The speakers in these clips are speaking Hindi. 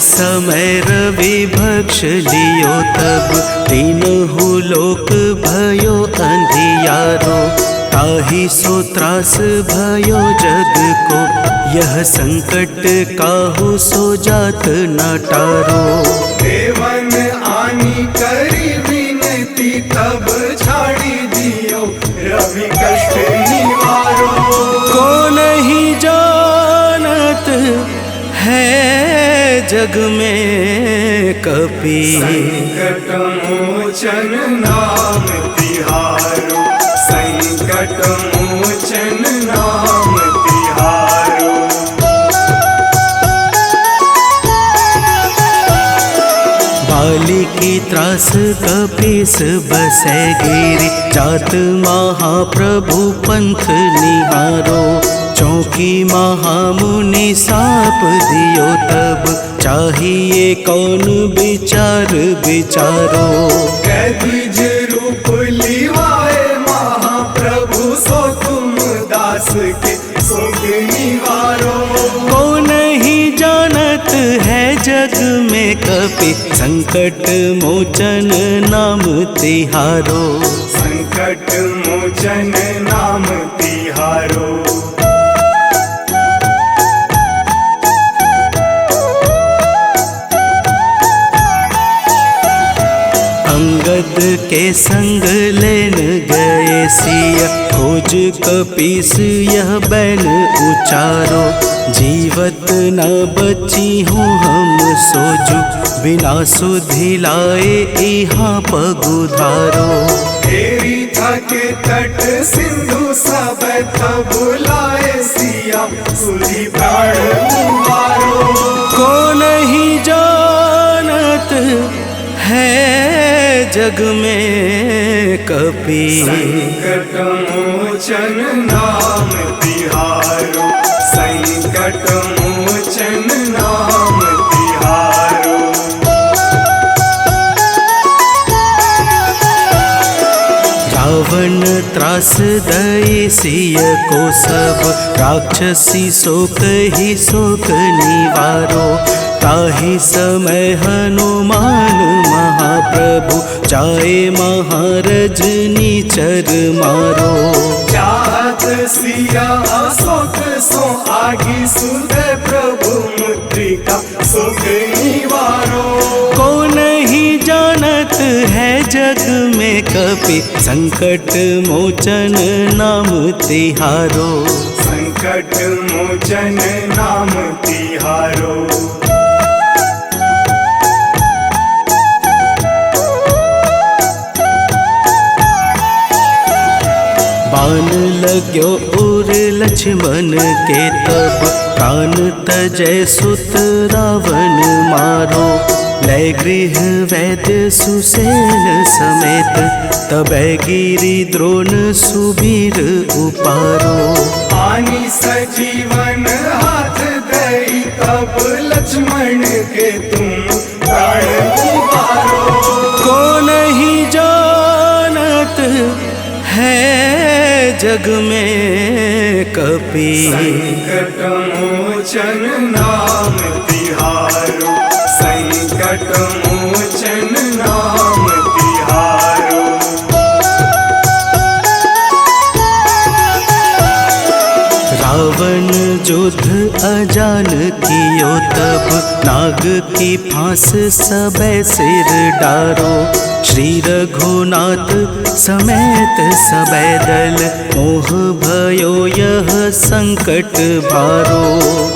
समय रवि भक्ष लियो तब तीनहु लोक भयो अंधियारो। ताहि सो त्रास भयो जग को यह संकट काहू सो जात न टारो। देवन आनी करी विनती तब छाड़ी दियो रवि कष्ट निवारो। को नहीं जानत है जग में कपि संकट मोचन नाम तिहारो। संकट मोचन नाम तिहारो। बाली की त्रास कपीस बसै गिरि। जात महाप्रभु पंथ निहारो। चौकी महामुनि साप दियो तब चाहिए कौन विचार विचारो। कैदिज रूप लिवाए महाप्रभु सो तुम दास के शोक निवारो। को नहीं जानत है जग में कपि संकट मोचन नाम तिहारो। संकट मोचन नाम तिहारो। अंगद के संग लेन गए सिया। खोज कपीस यह बैन उचारो। जीवत न बची हूँ हम सोजू। बिना सुधि लाए यहाँ पगुधारो। तेरी थके तट सिंधु सब तब बुलाए सिया। सुधी प्राण उबारो। को नहीं जानत है जग में कपि संकट मोचन नाम तिहारो। संकट मोचन नाम तिहारो। रावण त्रास दई सिय को सब। राक्षसी शोक ही शोक निवारो। ताहि समय हनुमान महाप्रभु जाए महारज नीचर मारो। चाहत सिया अशोक सो आगी सुदय प्रभु मुद्रिका शोक निवारो। को नहीं जानत है जग में कपि संकट मोचन नाम तिहारो। संकट मोचन नाम तिहारो। बाण लाग्यो उर लक्ष्मण के तब प्राण तजय सुत रावण मारो। लय गृह वैद्य सुसेन समेत तबै गिरि द्रोण सुबीर उपारो। आनी सजीवन हाथ दई तब लक्ष्मण के तुम प्राण उबारो। को नहीं जानत है जग में कपि संकट मोचन नाम तिहारो। संकट मोचन नाम तिहारो। रावण युद्ध अजान कियो तब नाग की फांस सबे सिर डारो। श्री रघुनाथ समेत सबे दल मोह भयो यह संकट भारो।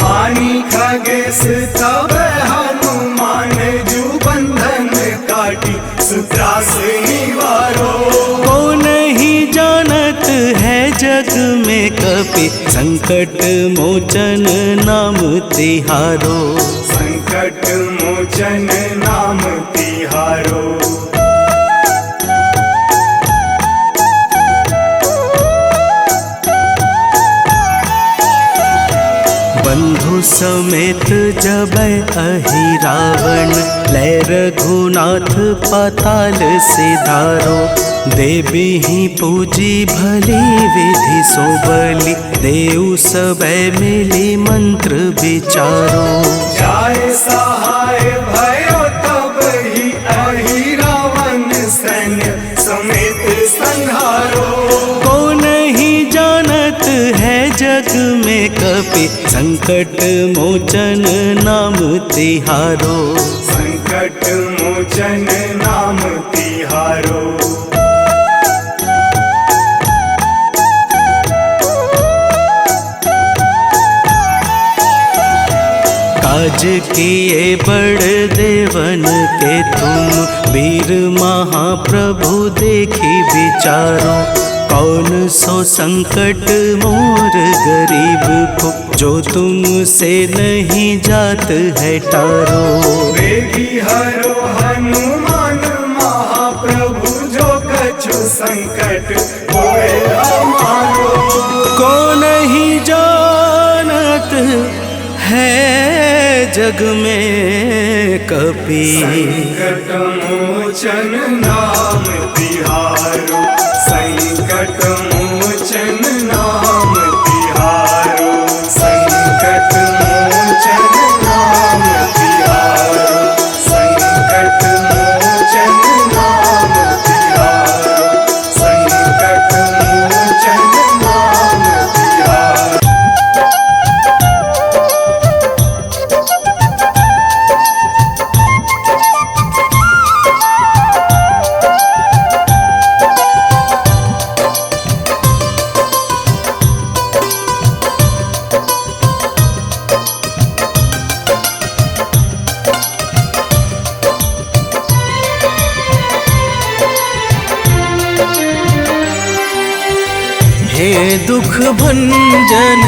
आनी खगेश तब हनुमान जू बंधन काटी सुत्रास निवारो। को नहीं जानत है जग में कपि संकट मोचन नाम तिहारो। संकट मोचन नाम तिहारो। बंधु समेत जबै अहि रावण। लय रघुनाथ पाताल सिधारो। देवी ही पूजी भली विधि सो बलि देऊ सबे मिली मंत्र विचारो। जाय सहाय भयो तब ही अहि रावण सैन्य समेत संहारो। को नहीं जानत है जग में कपि संकट मोचन नाम तिहारो। संकट मोचन नाम तिहारो। काज किए बड़ देवन के तुम वीर महाप्रभु देखी विचारो। कौन सो संकट मोर गरीब को जो तुमसे नहीं जात है टारो। वेगी हरो हनुमान महाप्रभु जो कछु संकट होए हमारो। को नहीं जानत है जग में कपि संकट मोचन नाम तिहारो। संकट मोचन नाम तिहारो। संकट मोचन नाम तिहारो। संकट मोचन नाम तिहारो। संकट मोचन नाम तिहारो। हे दुख भंजन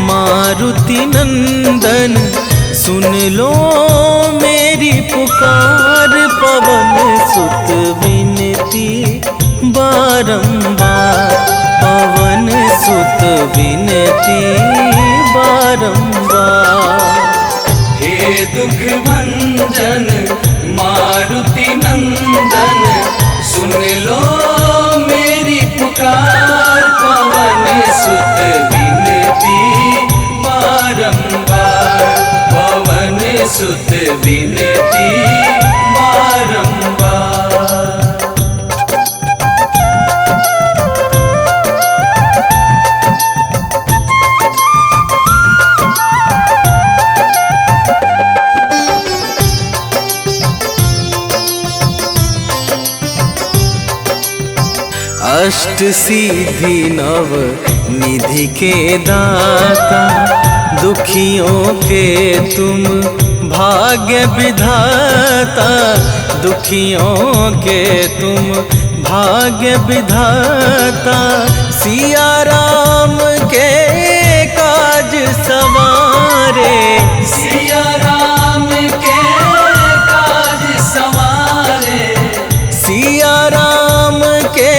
मारुति नंदन सुन लो मेरी पुकार। पवन सुत विनती बारंबार। पवन सुत विनती बारंबार। हे दुख भंजन मारुति नंदन सुन लो मेरी पुकार। पवन सुत विनती बारंबार। पवन सुत विनती बारंबार। अष्ट सिद्धि नव निधि के दाता दुखियों के तुम भाग्य विधाता। दुखियों के तुम भाग्य विधाता। सिया राम के काज सवारे। सिया राम के काज सवारे। सिया राम के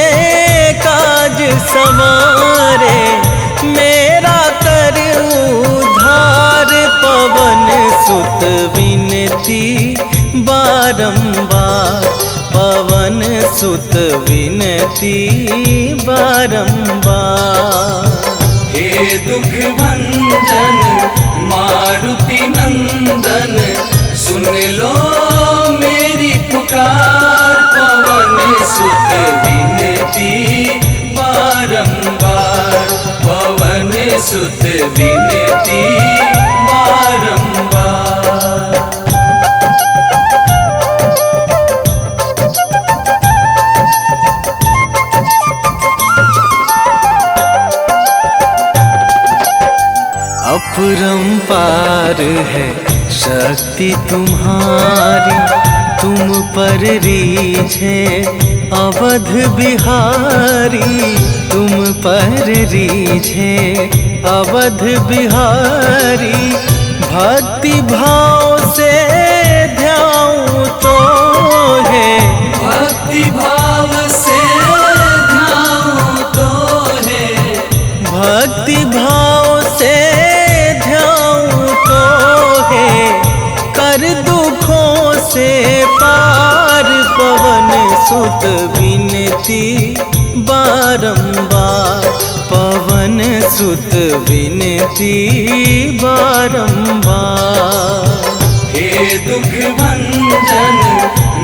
काज सवारे। मेरा कर उद्धार। पवन सुत विनती बारंबार। पवन सुत विनती बारंबार। हे दुख भंजन मारुति नंदन सुन लो मेरी पुकार। पवन सुत विनती बारंबार। पवन सुत विनती बारंबार। अपरंपार है शक्ति तुम्हारी। तुम पर रीझे अवध बिहारी। तुम पर रीझे अवध बिहारी। भक्ति भाव से ध्याऊं तो है। भक्ति भाव से ध्याऊं तो है। भक्ति भाव से ध्याऊं तो है। कर दुखों से पार। पवन सुत विनती विनती बारंबार, पवन सुत विनती बारंबार। हे दुख भंजन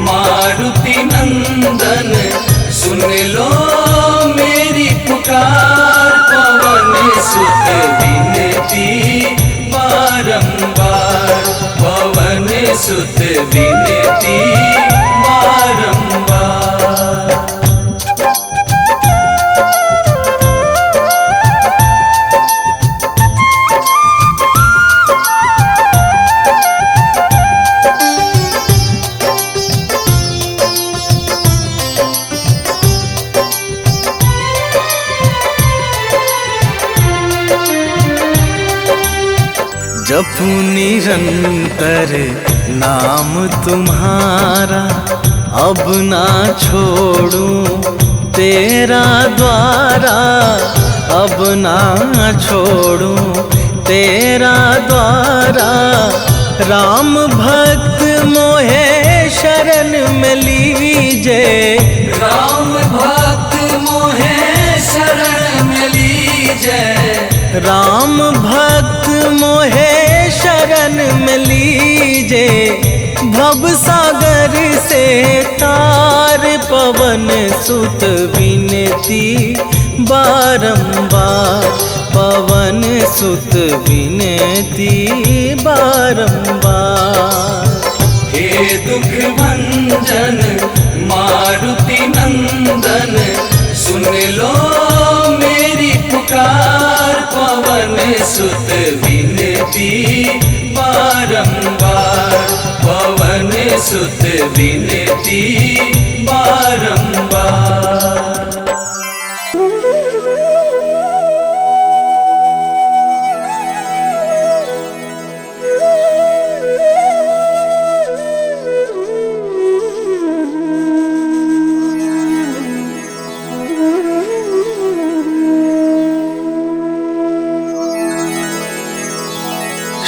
मारुति नंदन, सुन लो मेरी पुकार, पवन सुत विनती बारंबार, पवन सुत विनती बारंबार। जपू निरंतर नाम तुम्हारा, अब ना छोड़ूं तेरा द्वारा, अब ना छोड़ूं तेरा द्वारा। राम भक्त मोहे शरण में लीजे, राम भक्त मोहे शरण में लीजे, राम भक्त मोहे शरण में लीजे। भव सागर से तार, पवन सुत विनती बारंबार, पवन सुत विनती बारंबार। हे दुख भंजन मारुति नंदन, सुन लो मेरी पुकार, पवन सुत विनती बारंबार, पवन सुत विनती बारंबार।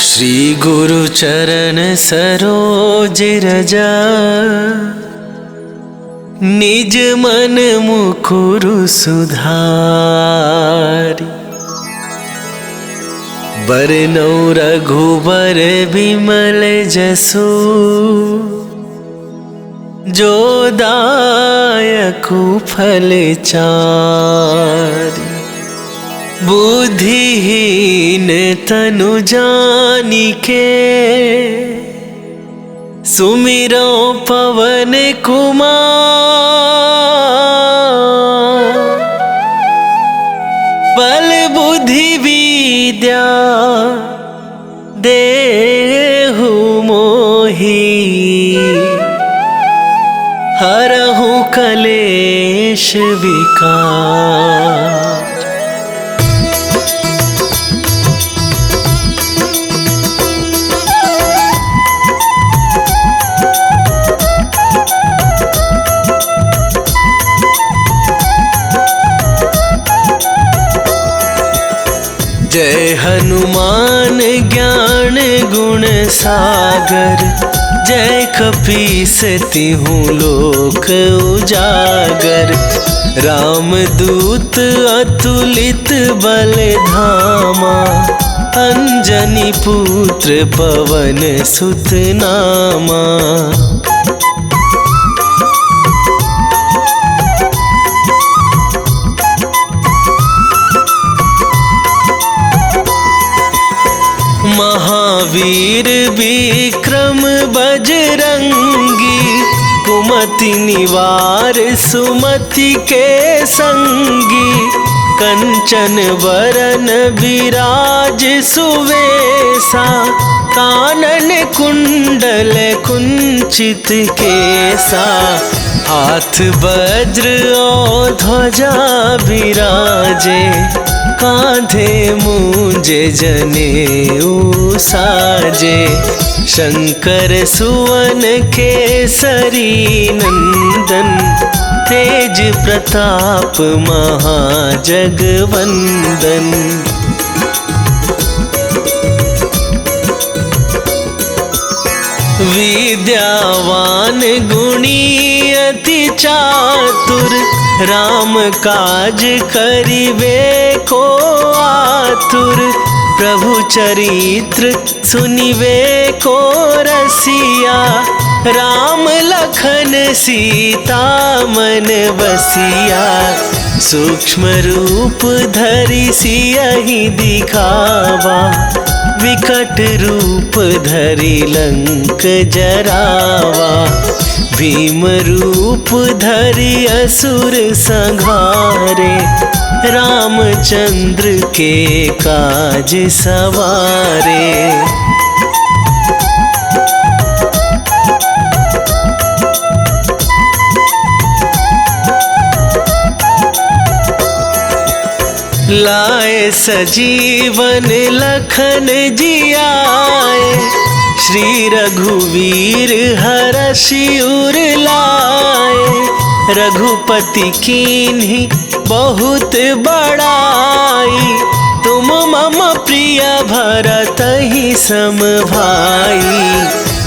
श्री गुरु चरण सरोज रजा, निज मन मुकुरु सुधारि। बरनौ रघुबर बिमल जसु, जो दायकु फल चारि। बुद्धिहीन तनु जानिके, सुमिरो पवन कुमार। बल बुद्धि विद्या देहु मोहि, हरहु कलेश विकार। जय हनुमान ज्ञान गुण सागर, जय कपीस तिहुँ लोक उजागर। रामदूत अतुलित बल धामा, अंजनी पुत्र पवन सुत नामा। महावीर विक्रम बजरंगी, कुमति निवार सुमति के संगी। कंचन बरन विराज सुवेशा, कानन कुंडल कुंचित केसा। हाथ वज्र और ध्वजा विराजे, कांधे मूंज जनेऊ साजे। शंकर सुवन केसरी नंदन, तेज प्रताप महाजगवंदन। विद्यावान गुणी अति चातुर, राम काज करिवे को आतुर। प्रभु चरित्र सुनिवे को रसिया, राम लखन सीता मन बसिया। सूक्ष्म रूप धरि सियहि दिखावा, विकट रूप धरि लंक जरावा। भीम रूप धरि असुर संहारे, रामचंद्र के काज सवारे। लाए सजीवन लखन जियाए, श्री रघुवीर हरषि उर लाए। रघुपति कीन्ही बहुत बड़ाई, तुम मम प्रिय भरतहि सम भाई।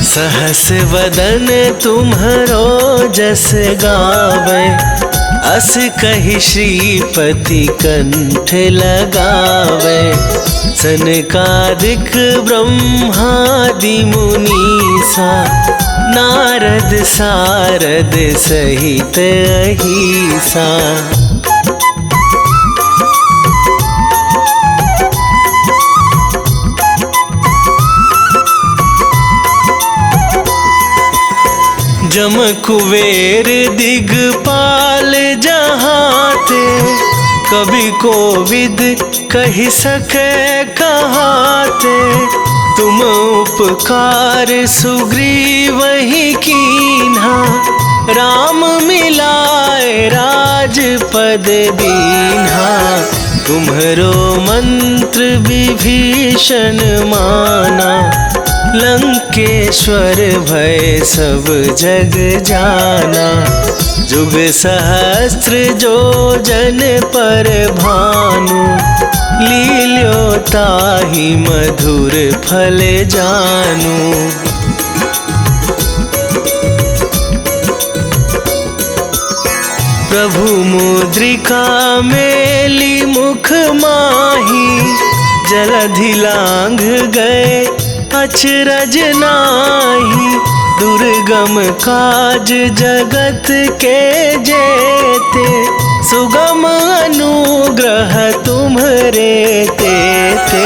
सहस वदन तुम्हरो जस गावे, अस कहि श्रीपति कंठ लगावे। सनकादिक ब्रह्मादि मुनीसा, नारद सारद सहित अहिसा। जम कुबेर दिगपाल जहाते, कभी कोविद कहि सके कहाते। तुम उपकार सुग्रीवहि कीन्हा, राम मिलाए राजपद दीन्हा। तुम्हरो मंत्र विभीषण माना, लंकेश्वर भय सब जग जाना। जुग सहस्त्र जो जन पर भानु, लील्यो ताहि मधुर फल जानू। प्रभु मुद्रिका मेली मुख माही, जलधि लांघ गए अचरज नाही। दुर्गम काज जगत के जेते, सुगम अनुग्रह तुम्हरे तेते।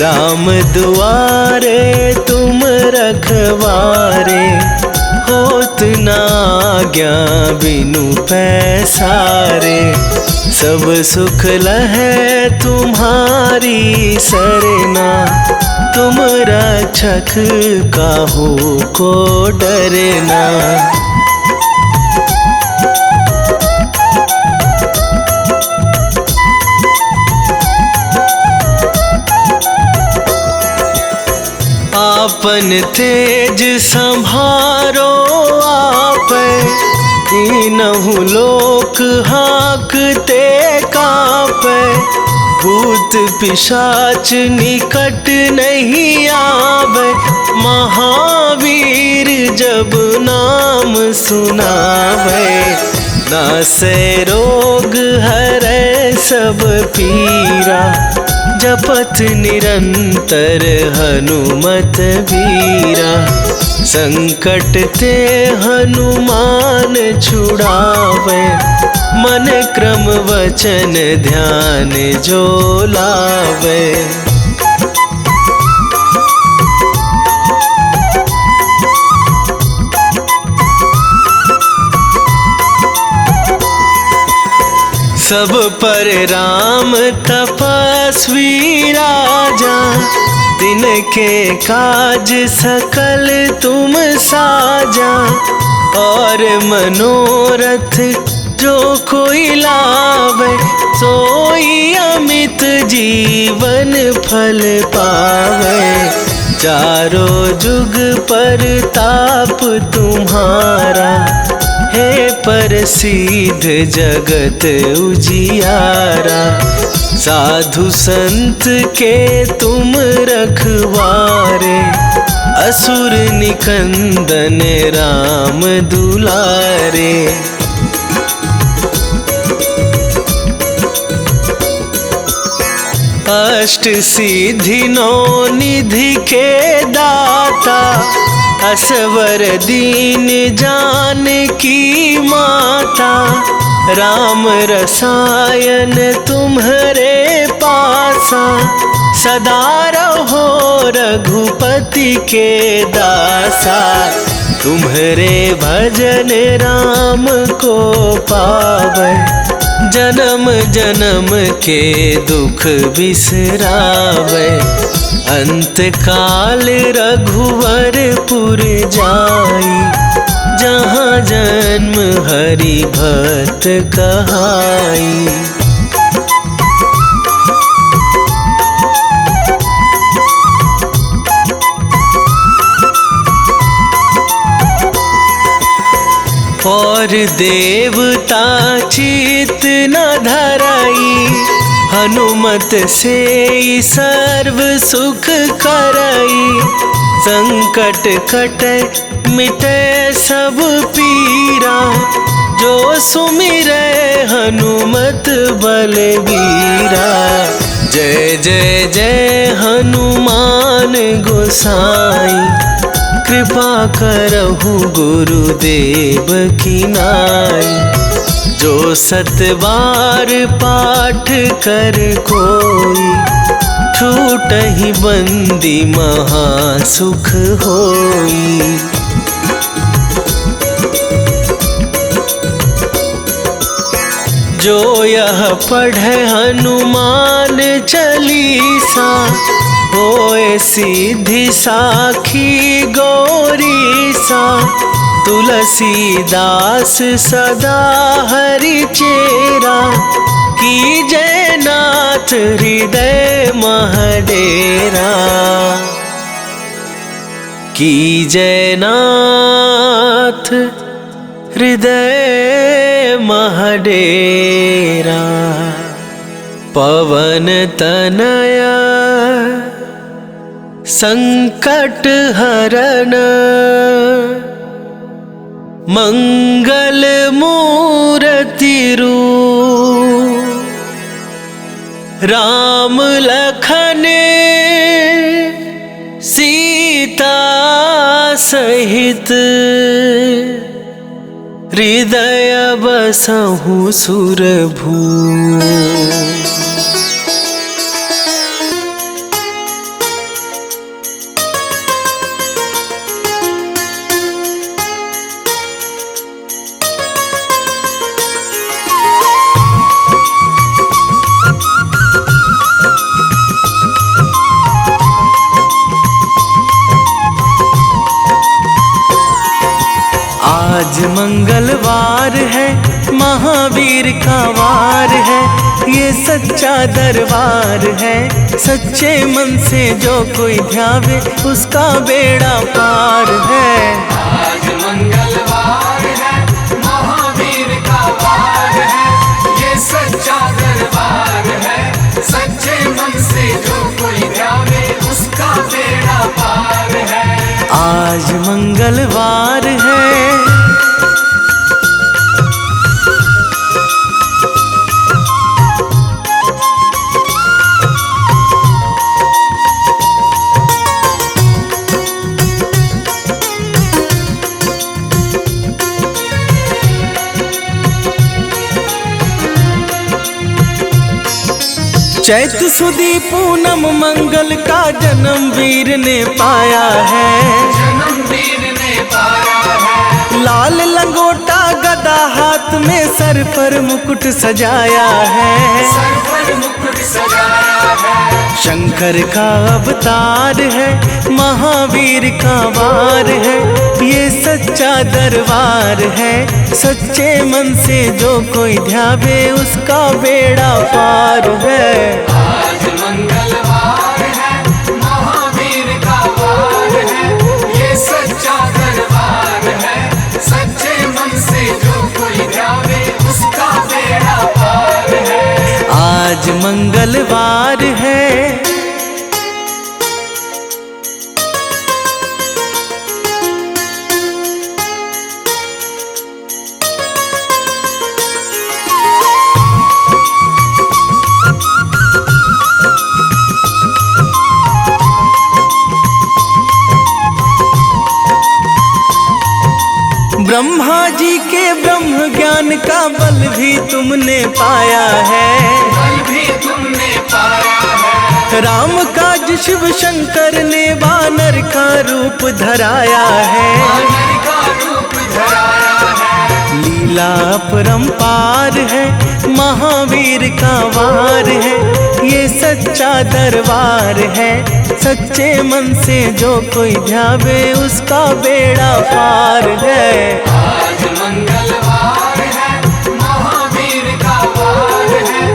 राम दुआरे तुम रखवारे, होत न आज्ञा बिनु पैसारे। सब सुख लहै तुम्हारी सरना, तुम रक्षक काहू को डरना। आपन तेज संभारो आप, तीनहु लोक हाँकते कापे। भूत पिशाच निकट नहीं आवे, महावीर जब नाम सुनावे। नासे रोग हरै सब पीरा, जपत निरंतर हनुमत वीरा। संकट ते हनुमान छुड़ावे, मन क्रम वचन ध्यान जो लावे। सब पर राम तपस्वी राजा, तिनके काज सकल तुम साजा। और मनोरथ जो कोई लावे, सोई अमित जीवन फल पावे। चारों जुग पर ताप तुम्हारा, हे प्रसिद्ध जगत उजियारा। साधु संत के तुम रखवारे, असुर निकंदन राम दुलारे। अष्ट सिद्धि नौ निधि के दाता, असवर दीन जानकी माता। राम रसायन तुम्हारे पासा, सदा रहो रघुपति के दासा। तुम्हारे भजन राम को पावै, जन्म जन्म के दुख बिसरावै। अंत काल रघुवरपुर जाई, जहाँ जन्म हरि भक्त कहाई। और देवता चित न धराई, हनुमत से सर्व सुख करई। संकट कटे मिटे सब पीरा, जो सुमिरै हनुमत बलबीरा। जय जय जय हनुमान गोसाई, कृपा करहु गुरुदेव की नाई। जो सतबार पाठ कर कोई, छूटहि बंदी महासुख होई। जो यह पढ़े हनुमान चालीसा, होए सिद्धि साखी गौरीसा। तुलसीदास सदा हरि चेरा, कीजय नाथ हृदय महडेरा। कीजय नाथ हृदय महडेरा। पवन तनया संकट हरन, मंगल मूर्ति रूप। राम लखन सीता सहित, हृदय बसहु सुरभू। आज मंगलवार है, महावीर का वार है। ये सच्चा दरबार है, सच्चे मन से जो कोई ध्यावे उसका बेड़ा पार है। आज मंगलवार है, महावीर का वार है। ये सच्चा दरबार है, सच्चे मन से जो कोई ध्यावे उसका बेड़ा पार है। आज मंगलवार है, चैत सुदी पूनम मंगल का जन्म वीर ने पाया है। जन्म वीर ने पाया है। लाल लंगोटा गदा हाथ में, सर पर मुकुट सजाया है। सर पर मुकुट सजाया है। शंकर का अवतार है, महावीर का वार है। ये सच्चा दरबार है, सच्चे मन से जो कोई ध्यावे उसका बेड़ा पार है। आज मंगलवार है, महावीर का वार है। ये सच्चा दरबार है, सच्चे मन से जो कोई ध्यावे उसका बेड़ा पार है। आज मंगलवार है, ब्रह्मा जी के ब्रह्म ज्ञान का बल भी तुमने पाया है। बल भी तुमने पाया है। राम काज शिव शंकर ने वानर का रूप धराया है। वानर का रूप धराया है। लीला अपरंपार है, महावीर का वार है, ये सच्चा दरबार है। सच्चे मन से जो कोई ध्यावे उसका बेड़ा पार है। आज मंगलवार है, महावीर का वार है,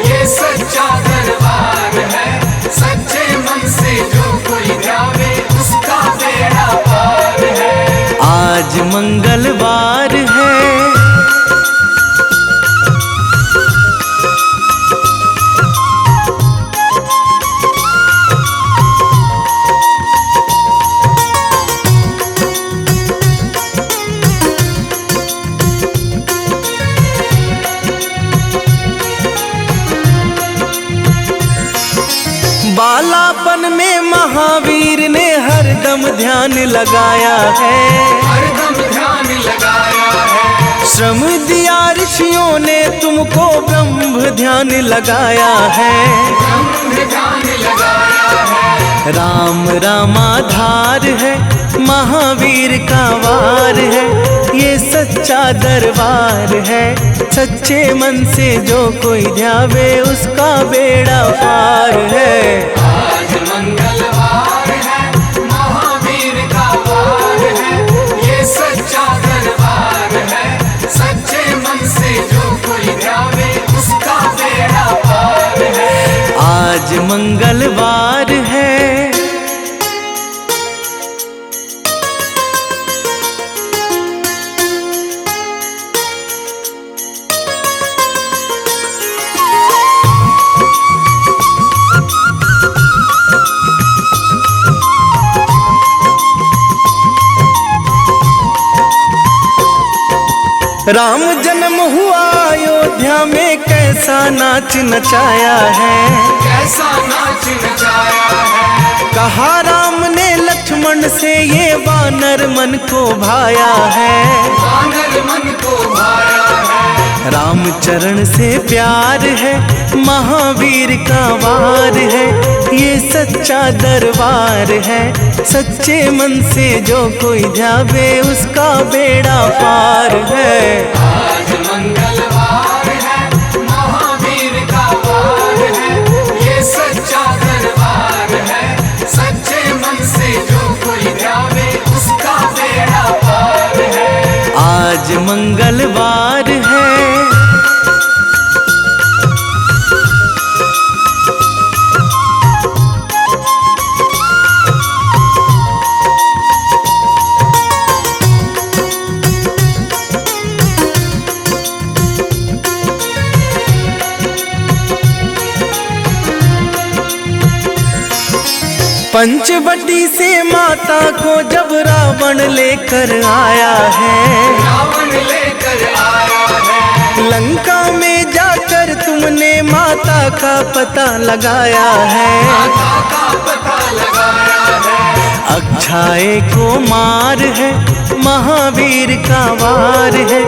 ये सच्चा दरबार है। सच्चे मन से जो कोई ध्यावे उसका बेड़ा पार है। आज मंगलवार है। बालापन में महावीर ने हरदम ध्यान लगाया है। हरदम ध्यान लगाया है। श्रम दिया ऋषियों ने तुमको, ब्रह्म ध्यान लगाया है। ब्रह्म ध्यान लगाया है। राम रामाधार है, महावीर का वार है, ये सच्चा दरबार है। सच्चे मन से जो कोई ध्यावे उसका बेड़ा पार है। आज मंगलवार है, महावीर का वार है, ये सच्चा दरबार है। सच्चे मन से जो कोई ध्यावे उसका बेड़ा पार है। आज मंगलवार है। राम जन्म हुआ अयोध्या में, कैसा नाच नचाया है। कैसा नाच नचाया है। कहा राम ने लक्ष्मण से, ये वानर मन को भाया है। वानर मन को भाया है। राम चरण से प्यार है, महावीर का वार है, ये सच्चा दरबार है। सच्चे मन से जो कोई ध्यावे उसका बेड़ा पार है। आज मंगलवार है, महावीर का वार है, ये सच्चा दरबार है। सच्चे मन से जो कोई ध्यावे उसका बेड़ा पार है। आज मंगलवार है। पंचवटी से माता को जब रावण लेकर आया है। रावण लेकर आया है। लंका में जाकर तुमने माता का पता लगाया है। माता का पता लगाया है। अक्षय को मार है, महावीर का वार है,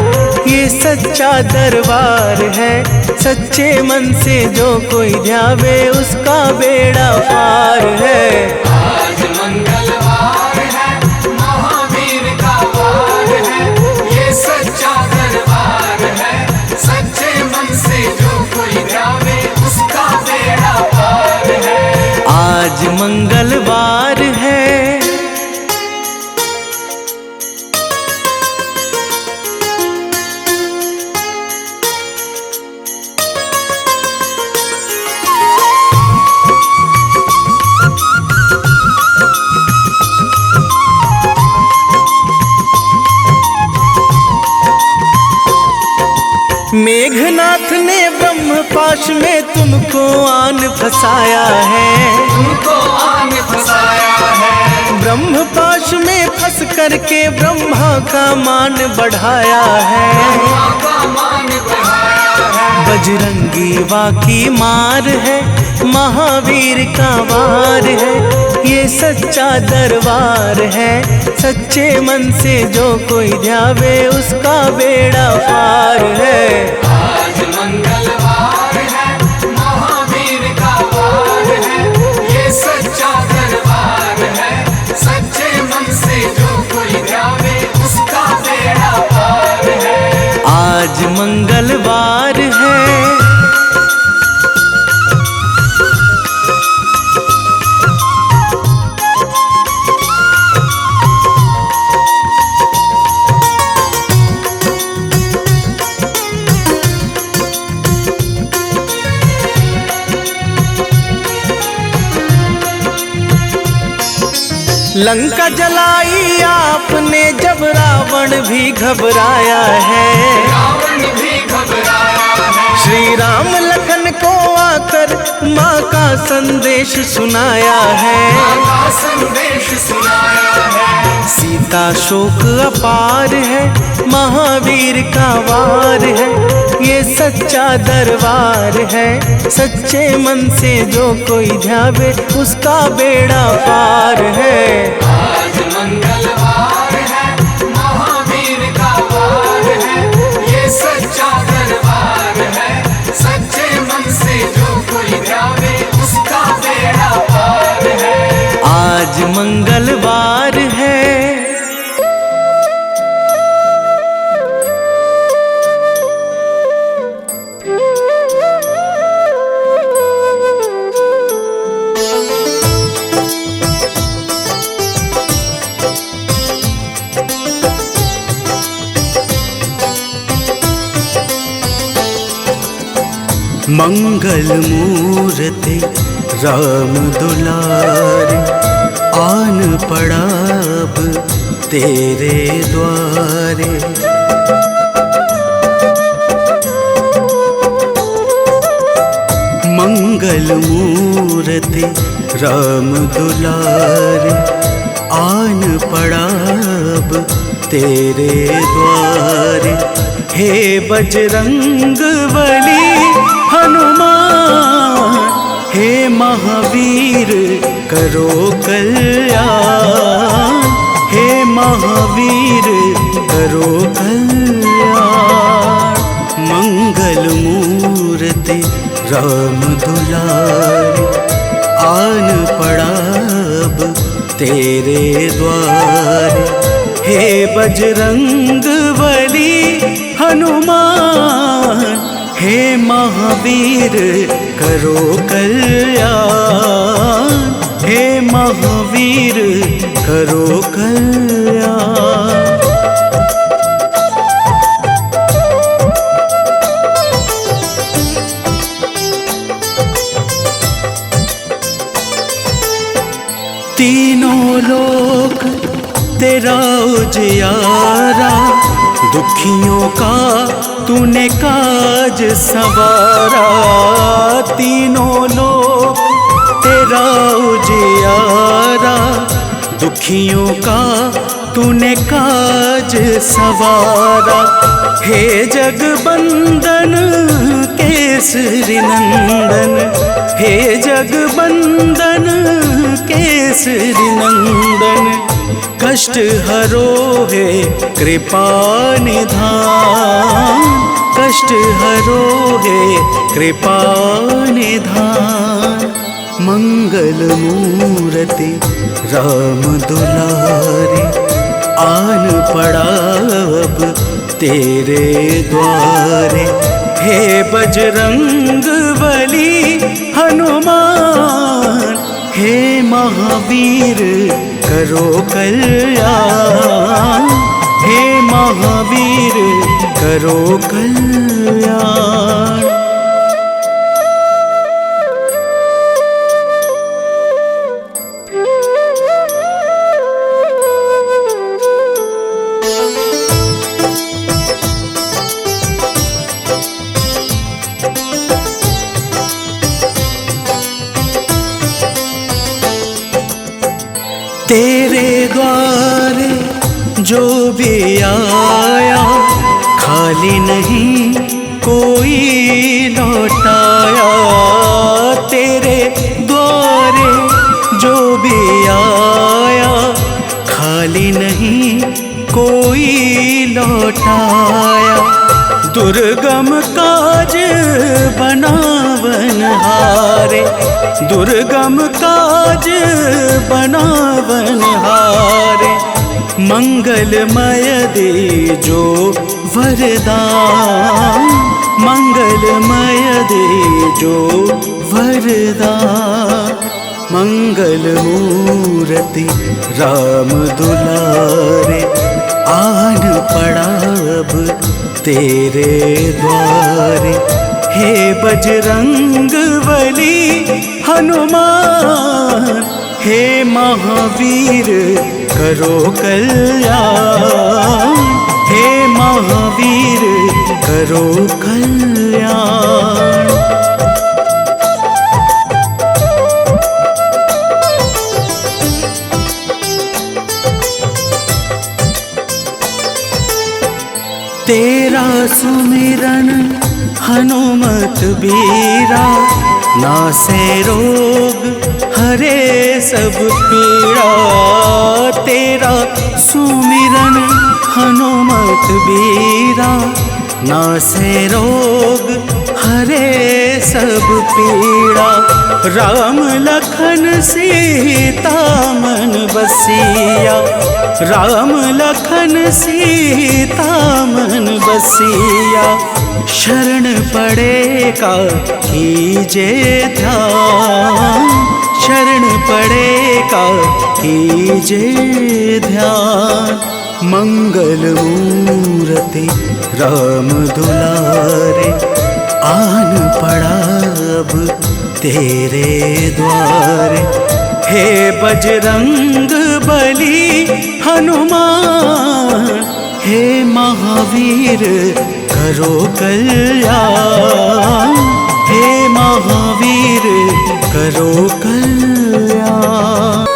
ये सच्चा दरबार है। सच्चे मन से जो कोई ध्यावे उसका बेड़ा पार है। आज मंगलवार है, महावीर का वार है, ये सच्चा दरबार है। सच्चे मन से जो कोई ध्यावे उसका बेड़ा पार है। आज मंगलवार है। मेघनाथ ने ब्रह्मपाश में तुमको आन फंसाया है। तुमको आन फंसाया है। ब्रह्मपाश में फंस करके ब्रह्मा का मान बढ़ाया है। ब्रह्मा का मान बढ़ाया है। बजरंगी वाकी मार है, महावीर का वार है, ये सच्चा दरबार है। सच्चे मन से जो कोई ध्यावे उसका बेड़ा पार है। आज मंगलवार है, महावीर का वार है, ये सच्चा दरबार है। सच्चे मन से जो कोई ध्यावे उसका बेड़ा पार है। आज मंगलवार है। लंका जलाई आपने जब रावण भी घबराया है। रावण भी घबराया है। श्री राम लखन को आकर माँ का संदेश सुनाया है। माँ का संदेश सुनाया है। सीता शोक अपार है, महावीर का वार है। ये सच्चा दरबार है। सच्चे मन से जो कोई ध्यावे उसका बेड़ा पार है। आज मंगलवार है, महावीर का वार है, ये सच्चा दरबार है। सच्चे मन से जो कोई ध्यावे उसका बेड़ा पार है। आज मंगलवार है। मंगल मूर्ति राम दुलारे, आन पड़ा अब तेरे द्वारे। मंगल मूर्ति राम दुलारे, आन पड़ा अब तेरे द्वारे। हे बजरंग बली हनुमान, हे महावीर करो कल्याण। हे महावीर करो कल्याण। मंगल मूर्ति राम दुलारे, आन पड़ा अब तेरे द्वारे। हे बजरंग बली हनुमान, हे महावीर करो कल्याण। हे महावीर करो कल्याण। तीनों लोक तेरा उजियारा, दुखियों का तूने काज संवारा। तीनों लोक तेरा उजियारा, दुखियों का तूने काज संवारा। हे जगबंदन केसरी नंदन, हे जगबंदन केसरी नंदन। कष्ट हरो है कृपा निधान, कष्ट हरो है कृपा निधान। मंगल मूर्ति राम दुलारे, आन पड़ा अब तेरे द्वारे। हे बजरंग बली हनुमान, हे महावीर करो कल्याण। हे महावीर करो कल्याण। तेरे द्वारे जो भी आया, खाली नहीं कोई लौटाया। तेरे द्वारे जो भी लौटाया, दुर्गम काज बनावन हारे, दुर्गम काज बनावन हारे। मंगलमय दे जो वरदान, मंगलमय दे जो वरदान। मंगल मूर्ति राम दुलारे, आन पड़ा अब तेरे द्वारे। हे बजरंग बली हनुमान, हे महावीर करो कल्याण, हे महावीर करो कल्याण। तेरा सुमिरन हनुमत बीरा, नासे रोग हरे सब पीड़ा। तेरा सुमिरन हनुमत बीरा, नासे रोग हरे सब पीड़ा। राम लखन सीता मन बसिया, राम लखन सीता मन बसिया। शरण पड़ेगा कीजे ध्यान, शरण पड़ेगा कीजे ध्यान। मंगल मूर्ति राम दुलारे, आन पड़ा अब तेरे द्वारे। हे बजरंग बली हनुमान, हे महावीर करो कल्याण, हे महावीर करो कल्याण।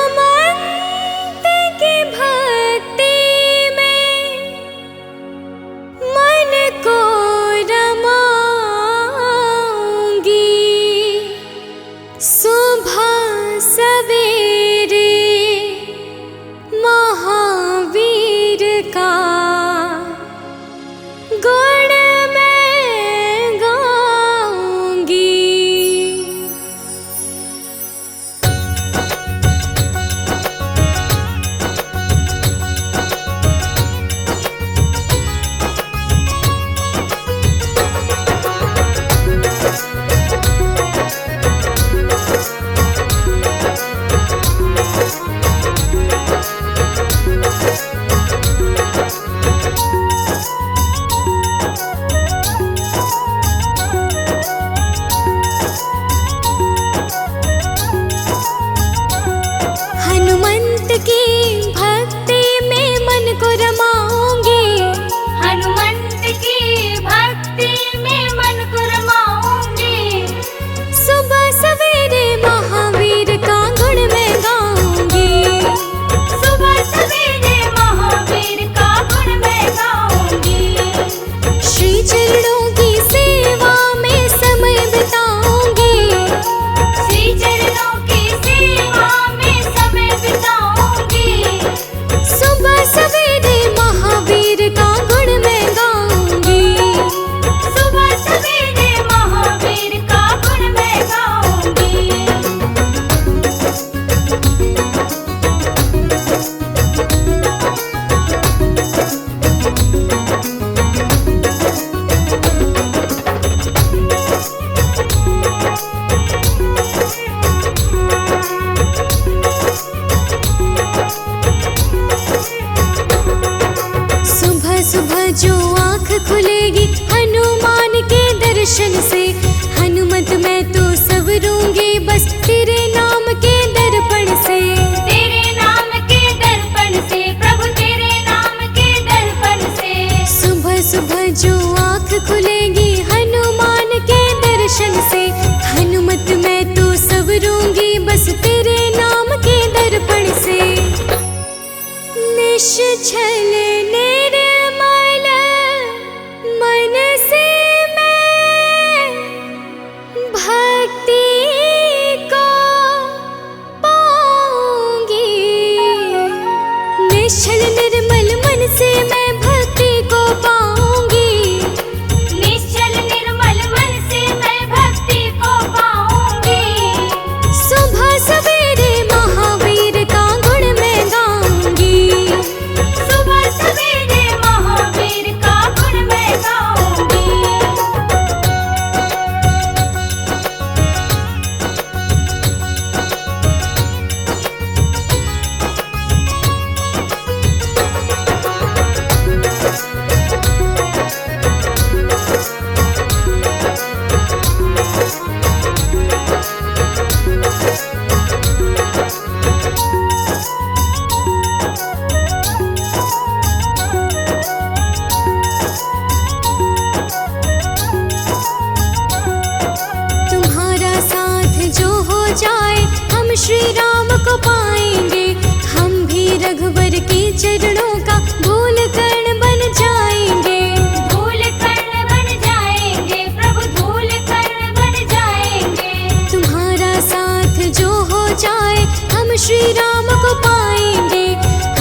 को पाएंगे। हम भी रघुवर के चरणों का धूल कण बन जाएंगे। धूल कण बन जाएंगे प्रभु, धूल कण बन जाएंगे। तुम्हारा साथ जो हो जाए हम श्री राम को पाएंगे।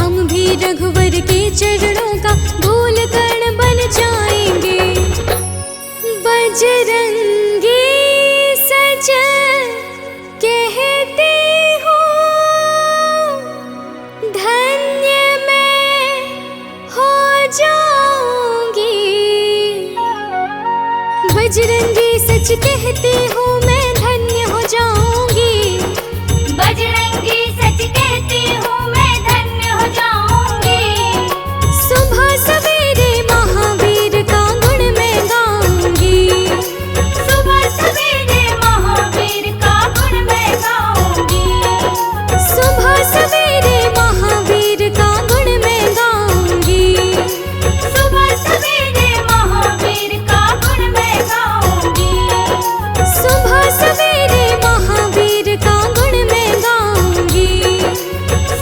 हम भी रघुवर के चरणों का धूल कण बन जाएंगे। बजरंगी सजन कहते हो धन्य मैं हो जाऊंगी। बजरंगी सच कहते हो मैं धन्य हो जाऊंगी। बजरंगी सच कहती हूँ मैं धन्य हो जाऊंगी। सुबह सवेरे महावीर का गुण मैं गाऊंगी। सुबह सवेरे महावीर का गुण मैं गाऊंगी। सुबह सवेरे महावीर का गुण मैं गाऊंगी। सुबह सवेरे महावीर का गुण मैं गाऊंगी। सुबह सवेरे महावीर का गुण मैं गाऊंगी।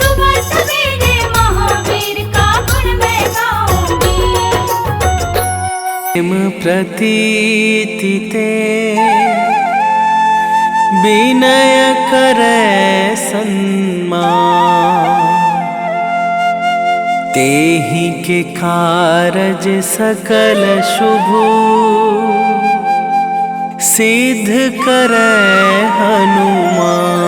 सुबह सवेरे महावीर का गुण मैं गाऊंगी। प्रेम प्रतीति ते विनय करे सन्मान। तेहि के कारज सकल शुभ सिद्ध करे हनुमान।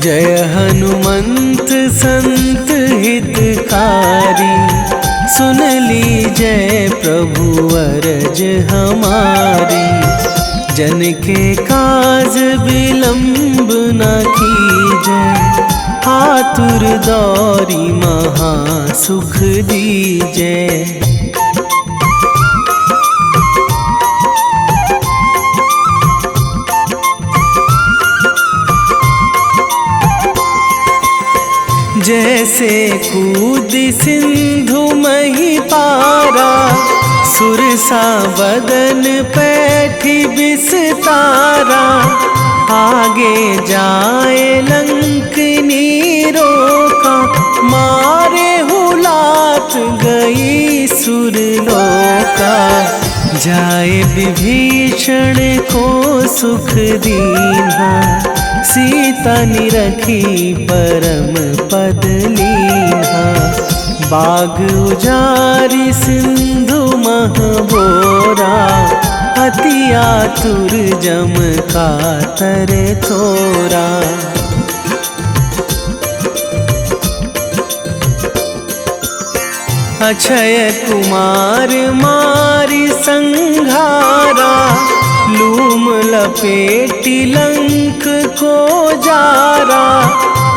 जय हनुमंत संत हितकारी। सुन लीजय प्रभु अरज हमारी। जन के काज विलंब न कीजय। आतुर दौरी महा सुख दीजय। जैसे कूद सिंधु मही पारा। सुरसा बदन पैठी बिस्तारा। आगे जाए लंकनी रोका। मारे हुलात गई सुरलोका। जाए विभीषण को सुख दीन्हा। सीता निरखी परम पद लीन्हा। बाग उजारी सिंधु महबोरा। अति आतुर जम कातर थोरा। अक्षय कुमार मारी संघारा। लूम लपेटी लंक को जारा।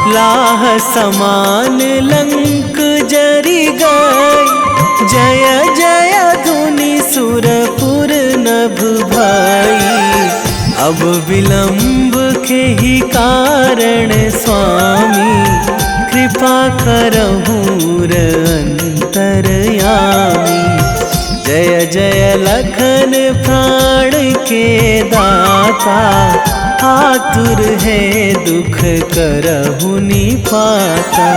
लाह समान लंक जरी गई। जय जय धुनि सुरपुर नभ भई। अब विलंब के ही कारण स्वामी। कृपा करहु अंतरयामी। जय जय लखन प्राण के दाता। आतुर है दुख करहु निपाता।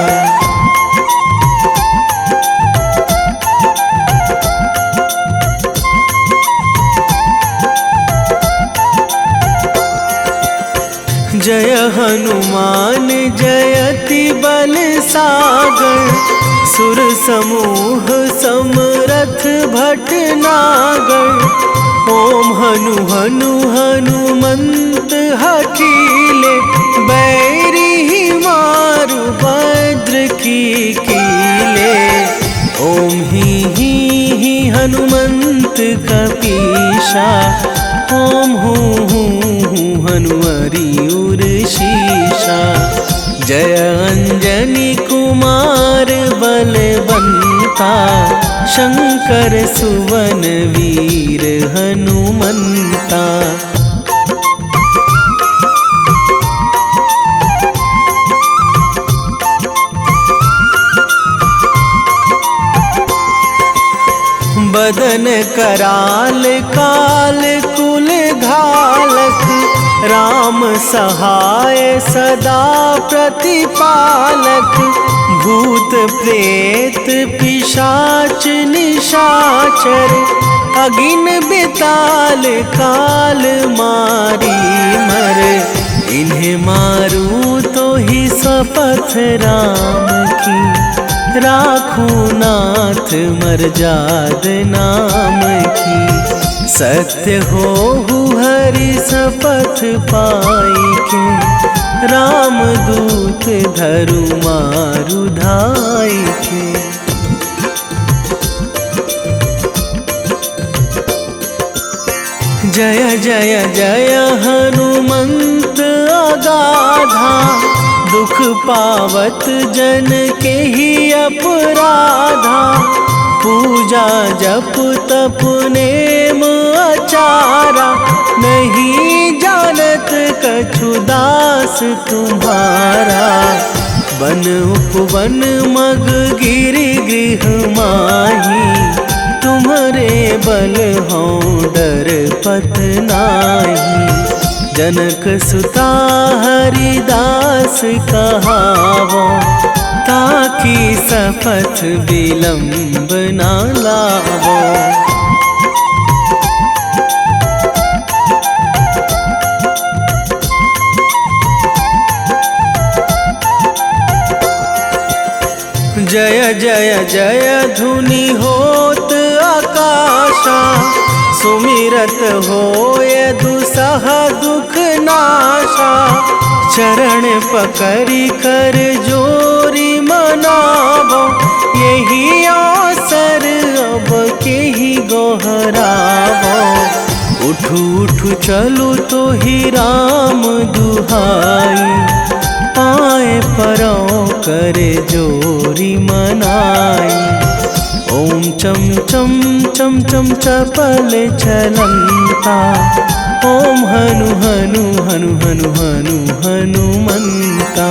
जय हनुमान जयति बल सागर। सुर समूह समरथ भटनागर। ओम हनु हनु हनुमंत हठीले। बैरी मारु भद्र की कीले। ओम ही हनुमंत कपीशा। ओम हूँ हनुमरी उर शीशा। जय अंजनी कुमार बलवंता। शंकर सुवन वीर हनुमंता। मदन कराल काल कुल घालक, राम सहाय सदा प्रतिपालक। भूत प्रेत पिशाच निशाचर, अगिन बिताल काल मारी मर। इन्हें मारूं तो ही शपथ राम की, राखूं नाथ मर्याद नाम की। सत्य हो हरि शपथ पाई के, राम दूत धरु मारु धाई के। जय जय जय हनुमंत अगाधा, दुख पावत जन के ही अपराधा। पूजा जप तप नेम आचारा, नहीं जानत कछु दास तुम्हारा। वन उपवन मग गिरि गृह माही, तुम्हारे बल हो डर पत नाही। जनक सुता हरिदास कहावो, ताकि शपथ विलंब ना लावो। जय जय जय धुनि होत आकाशा, सुमिरत होय दुसह दुख नाशा। चरण पकड़ी कर जोरी मनावो, यही अवसर अब के ही गोहरावो। उठू उठू चलू तो ही राम दुहाई, पाए परों करे जोरी मनाई। ओम चम चम चम चम चपल चलंता, ओम हनु हनु हनु हनु हनु हनुमंता।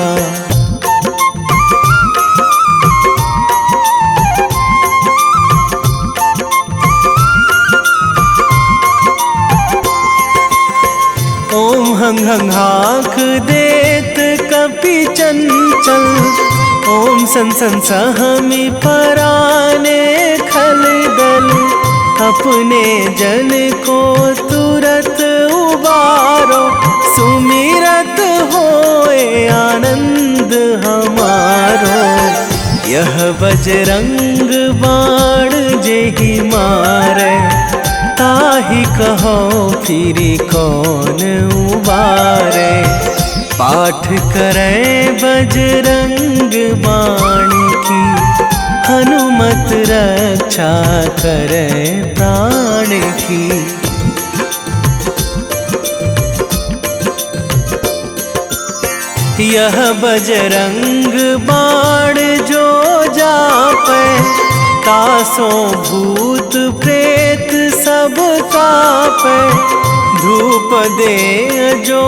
ओम हंग हंग हाक देत कपि चंचल, ओम सन सन सहमी पराने खल दल। अपने जन को तुरत उबारो, सुमिरत होए आनंद हमारो। यह बजरंग बाण जेहि मारे, ताहि कहो फिरि कौन उबारे। पाठ करें बजरंग बाण की, हनुमत रक्षा करें प्राण की। यह बजरंग बाण जो जापे, तासों भूत प्रेत सब कापे। धूप दे जो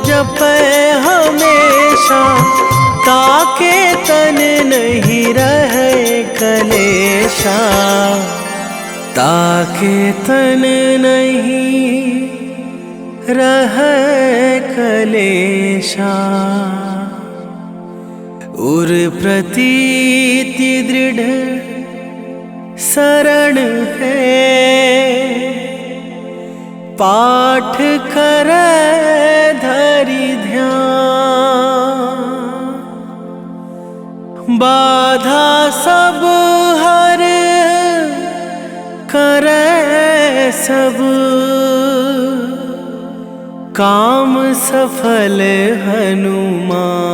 जपे हमेशा, ताके तन नहीं रहे कलेशा। ताके तन नहीं रहे कलेशा। उर प्रतीति दृढ़ शरण है, पाठ करे धरि ध्यान। बाधा सब हर करे सब, काम सफल हनुमान।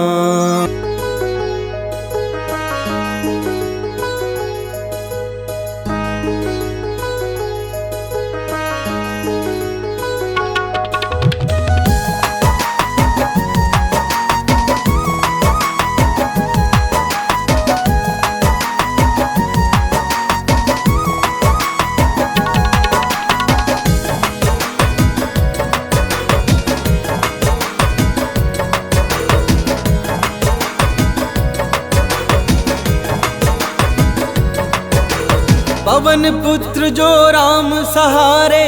पवन पुत्र जो राम सहारे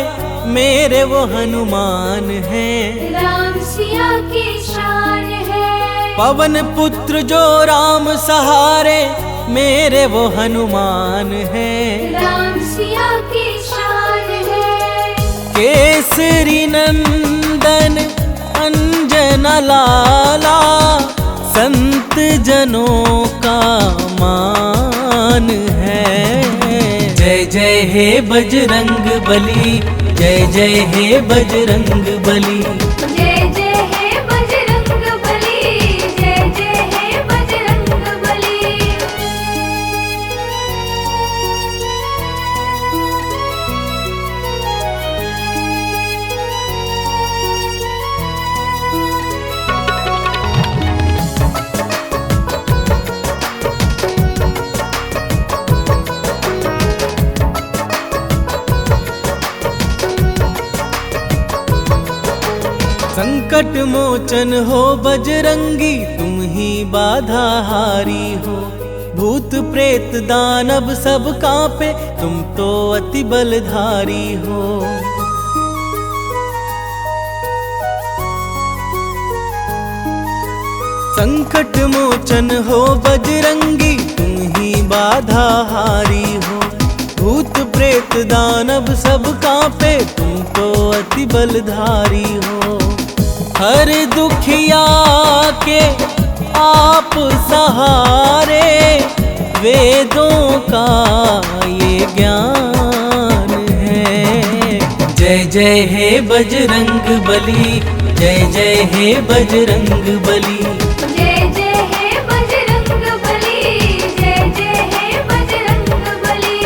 मेरे वो हनुमान हैं। राम सिया की शान है। पवन पुत्र जो राम सहारे मेरे वो हनुमान हैं। राम सिया की शान है। केसरी नंदन अंजन लाला संत जनों का मान है। जय जय हे बजरंग बली, जय जय हे बजरंग बली। जय जय हे बजरंग बली, जय जय हे बजरंग बली। संकट मोचन हो बजरंगी, तुम ही बाधा हारी हो। भूत प्रेत दानव सब कांपे, तुम तो अति बलधारी हो। संकट मोचन हो बजरंगी, तुम ही बाधा हारी हो। भूत प्रेत दानव सब कांपे, तुम तो अति बलधारी हो। हर दुखिया के आप सहारे, वेदों का ये ज्ञान है। जय जय हे बजरंग बली, जय जय हे बजरंग बली। जय जय हे बजरंग बली, जय जय हे बजरंग बली।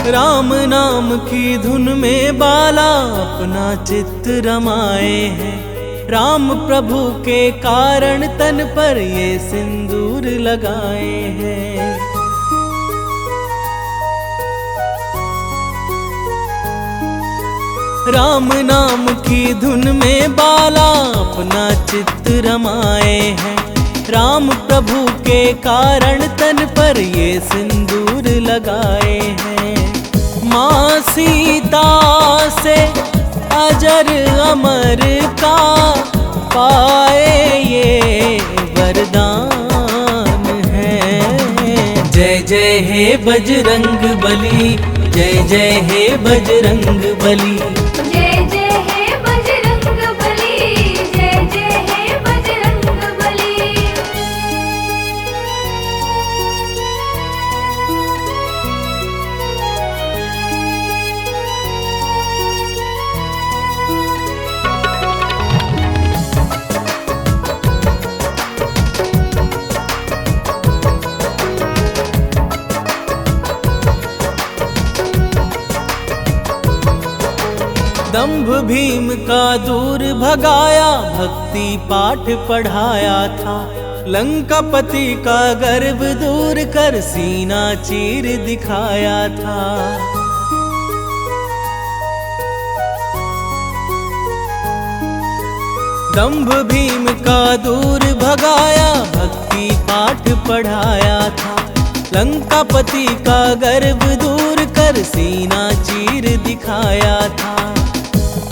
राम नाम की धुन में बाला अपना चित्त रमाए हैं। राम प्रभु के कारण तन पर ये सिंदूर लगाए हैं। राम नाम की धुन में बाला अपना चित्त रमाए हैं। राम प्रभु के कारण तन पर ये सिंदूर लगाए हैं। माँ सीता से अजर अमर का पाए ये वरदान है। जय जय हे बजरंग बली, जय जय हे बजरंग बली। जय जय हे बजरंग बली, जय जय हे बजरंग बली। दंभ भीम का दूर भगाया, भक्ति पाठ पढ़ाया था। लंकापति का गर्व दूर कर सीना चीर दिखाया था। दंभ भीम का दूर भगाया, भक्ति पाठ पढ़ाया था। लंकापति का गर्व दूर कर सीना चीर दिखाया था।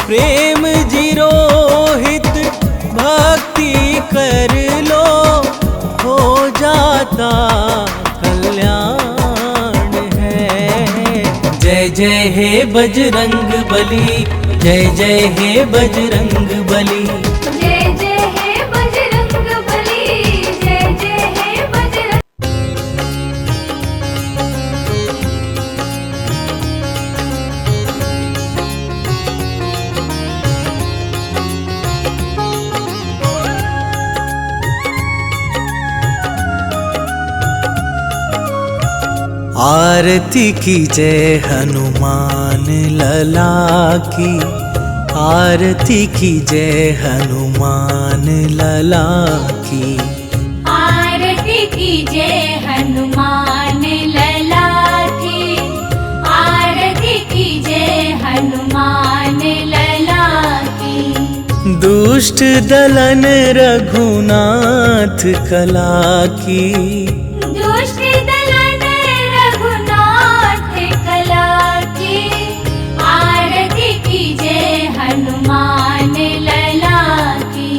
प्रेम जीरोहित भक्ति कर लो, हो जाता कल्याण है। जय जय हे बजरंग बली, जय जय हे बजरंग बली। जय जय हे बजरंग बली, जय जय हे बजरंग। आरती कीजय हनुमान लला की, आरती कीजय हनुमान लला की। आरती कीजय हनुमान लला की, आरती कीजय हनुमान लला की। दुष्ट दलन रघुनाथ कला की, दुष्ट दलन रघुनाथ कला की। आरती कीजय हनुमान लला की।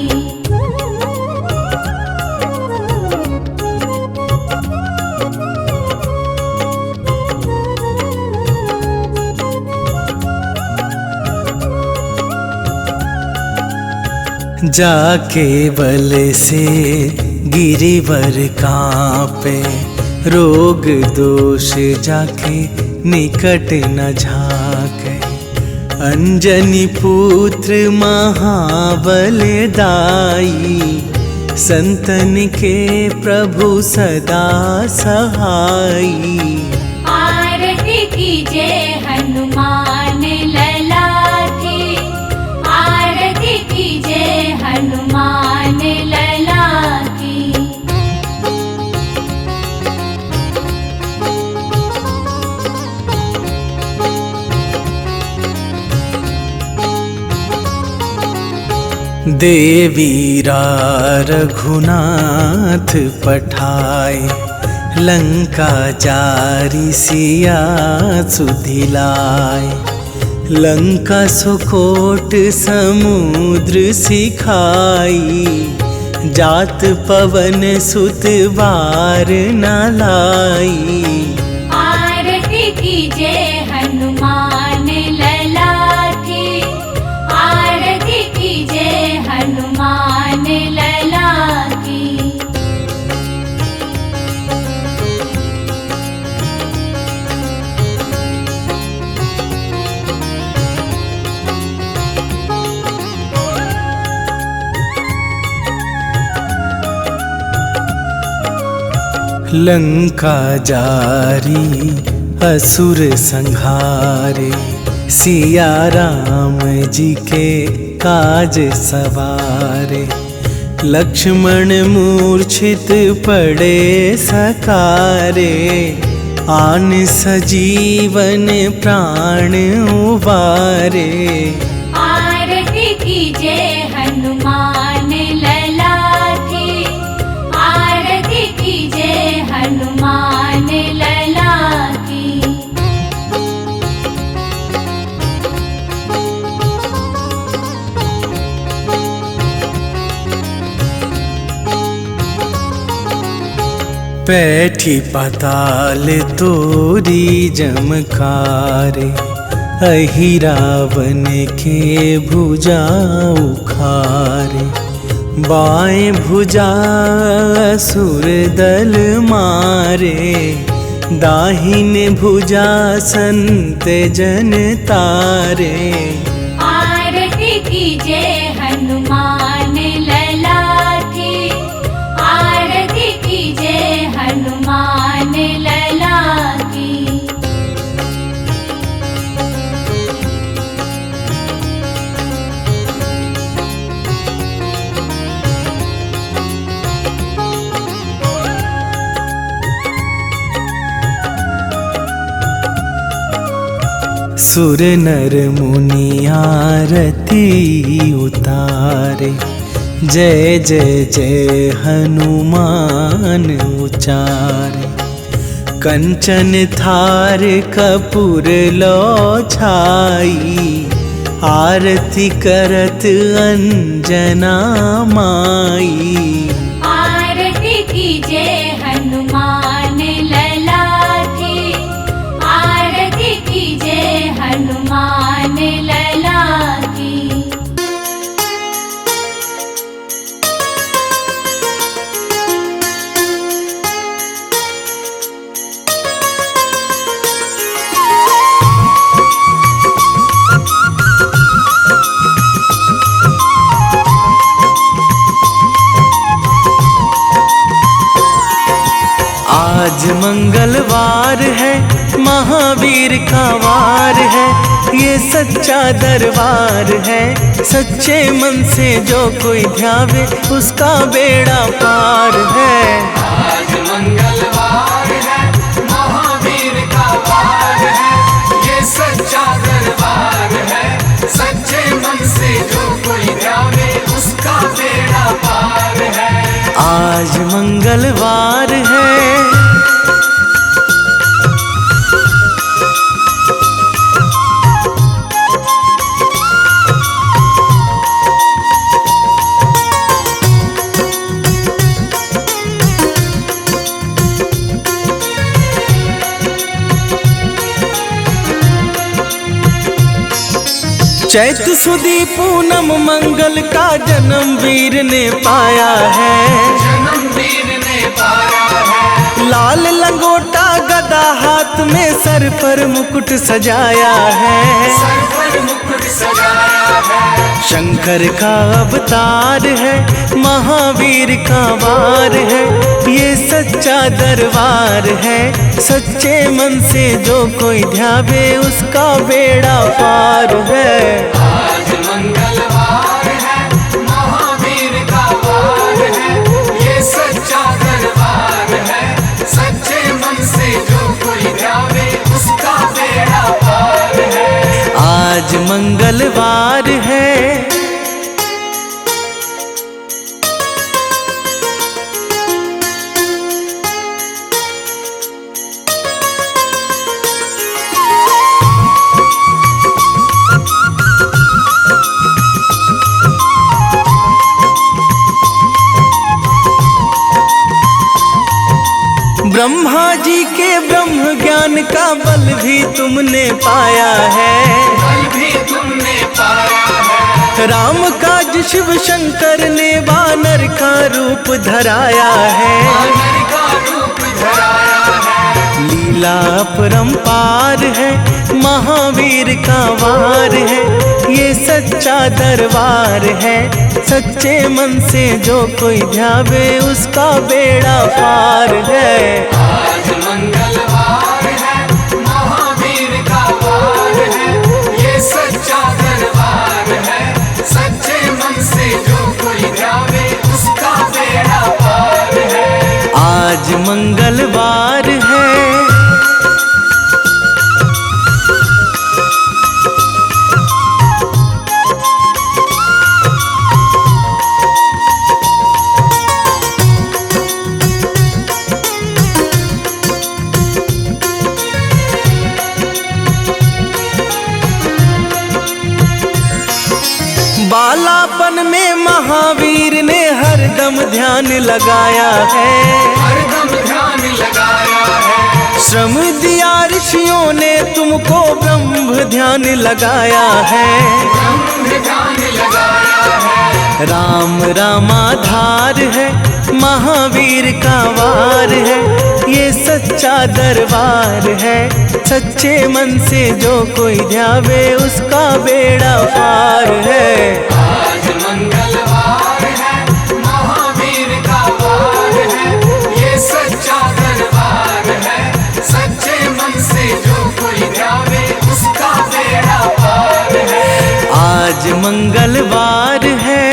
जाके बल से गिरिवर कांपे, रोग दोष जाके निकट न झाके। अंजनी पुत्र महाबल दाई, संतन के प्रभु सदा सहाई। आरती कीजय हनुमान लला की, आरती कीजय हनुमान लला की। देवीरा रघुनाथ पठाए, लंका जारी सिया सुधिलाए। लंका सुकोट समुद्र सिखाई, जात पवन सुत बार न लाई। आरती कीजय हनुमान लला की, आरती कीजय हनुमान लला की। लंका जारी असुर संहारे, सिया राम जी के काज सवारे। लक्ष्मण मूर्छित पड़े सकारे, आन सजीवन प्राण उबारे। आरती कीजय हनुमान लला की, आरती कीजय हनुमान लला की। पैठी पाताल तोरी जमकारे, अहि रावण के भुजा उखारे। बाएं भुजा असुर दल मारे, दाहिन भुजा संत जन तारे। आरती कीजय हनुमान लला की, आरती कीजय हनुमान लला की। सुर नर मुनि आरती उतारे, जय जय जय हनुमान उचारे। कंचन थार कपूर लो छाई, आरती करत अंजना माई। आरती कीजय हनुमान लला की, आरती कीजय हनुमान लला की। मंगलवार है, महावीर का वार है, ये सच्चा दरबार है। सच्चे मन से जो कोई ध्यावे उसका बेड़ा पार है। आज मंगलवार है, महावीर का वार है, ये सच्चा दरबार है। सच्चे मन से जो कोई ध्यावे उसका बेड़ा पार है। आज मंगलवार है। चैत सुदी पूनम मंगल का जन्म वीर ने पाया है। जन्म वीर ने पाया है। लाल लंगोटा गदा हाथ में, सर पर मुकुट सजाया है। सर पर मुकुट सजाया है। शंकर का अवतार है, महावीर का वार है, ये सच्चा दरबार है। सच्चे मन से जो कोई ध्यावे उसका बेड़ा पार है। आज मंगलवार है, महावीर का वार है, ये सच्चा दरबार है। सच्चे मन से जो कोई ध्यावे उसका बेड़ा पार है। आज मंगलवार है। ब्रह्मा जी के ब्रह्म ज्ञान का बल भी तुमने पाया है। बल भी तुमने पाया है। राम काज शिव शंकर ने वानर का रूप धराया है। वानर का रूप धराया है। लीला अपरंपार है, महावीर का वार है, ये सच्चा दरबार है। सच्चे मन से जो कोई ध्यावे उसका बेड़ा पार है। आज मंगलवार है, महावीर का वार है, ये सच्चा दरबार है। सच्चे मन से जो कोई ध्यावे उसका बेड़ा पार है। आज मंगलवार है। बालापन में महावीर ने हरदम ध्यान लगाया है। हरदम ध्यान लगाया है। श्रम दिया ऋषियों ने तुमको, ब्रह्म ध्यान लगाया है। ब्रह्म ध्यान लगाया है। राम रामाधार है, महावीर का वार है, ये सच्चा दरबार है। सच्चे मन से जो कोई ध्यावे उसका बेड़ा पार है। आज मंगलवार है, महावीर का वार है, ये सच्चा दरबार है। सच्चे मन से जो कोई ध्यावे उसका बेड़ा पार है। आज मंगलवार है।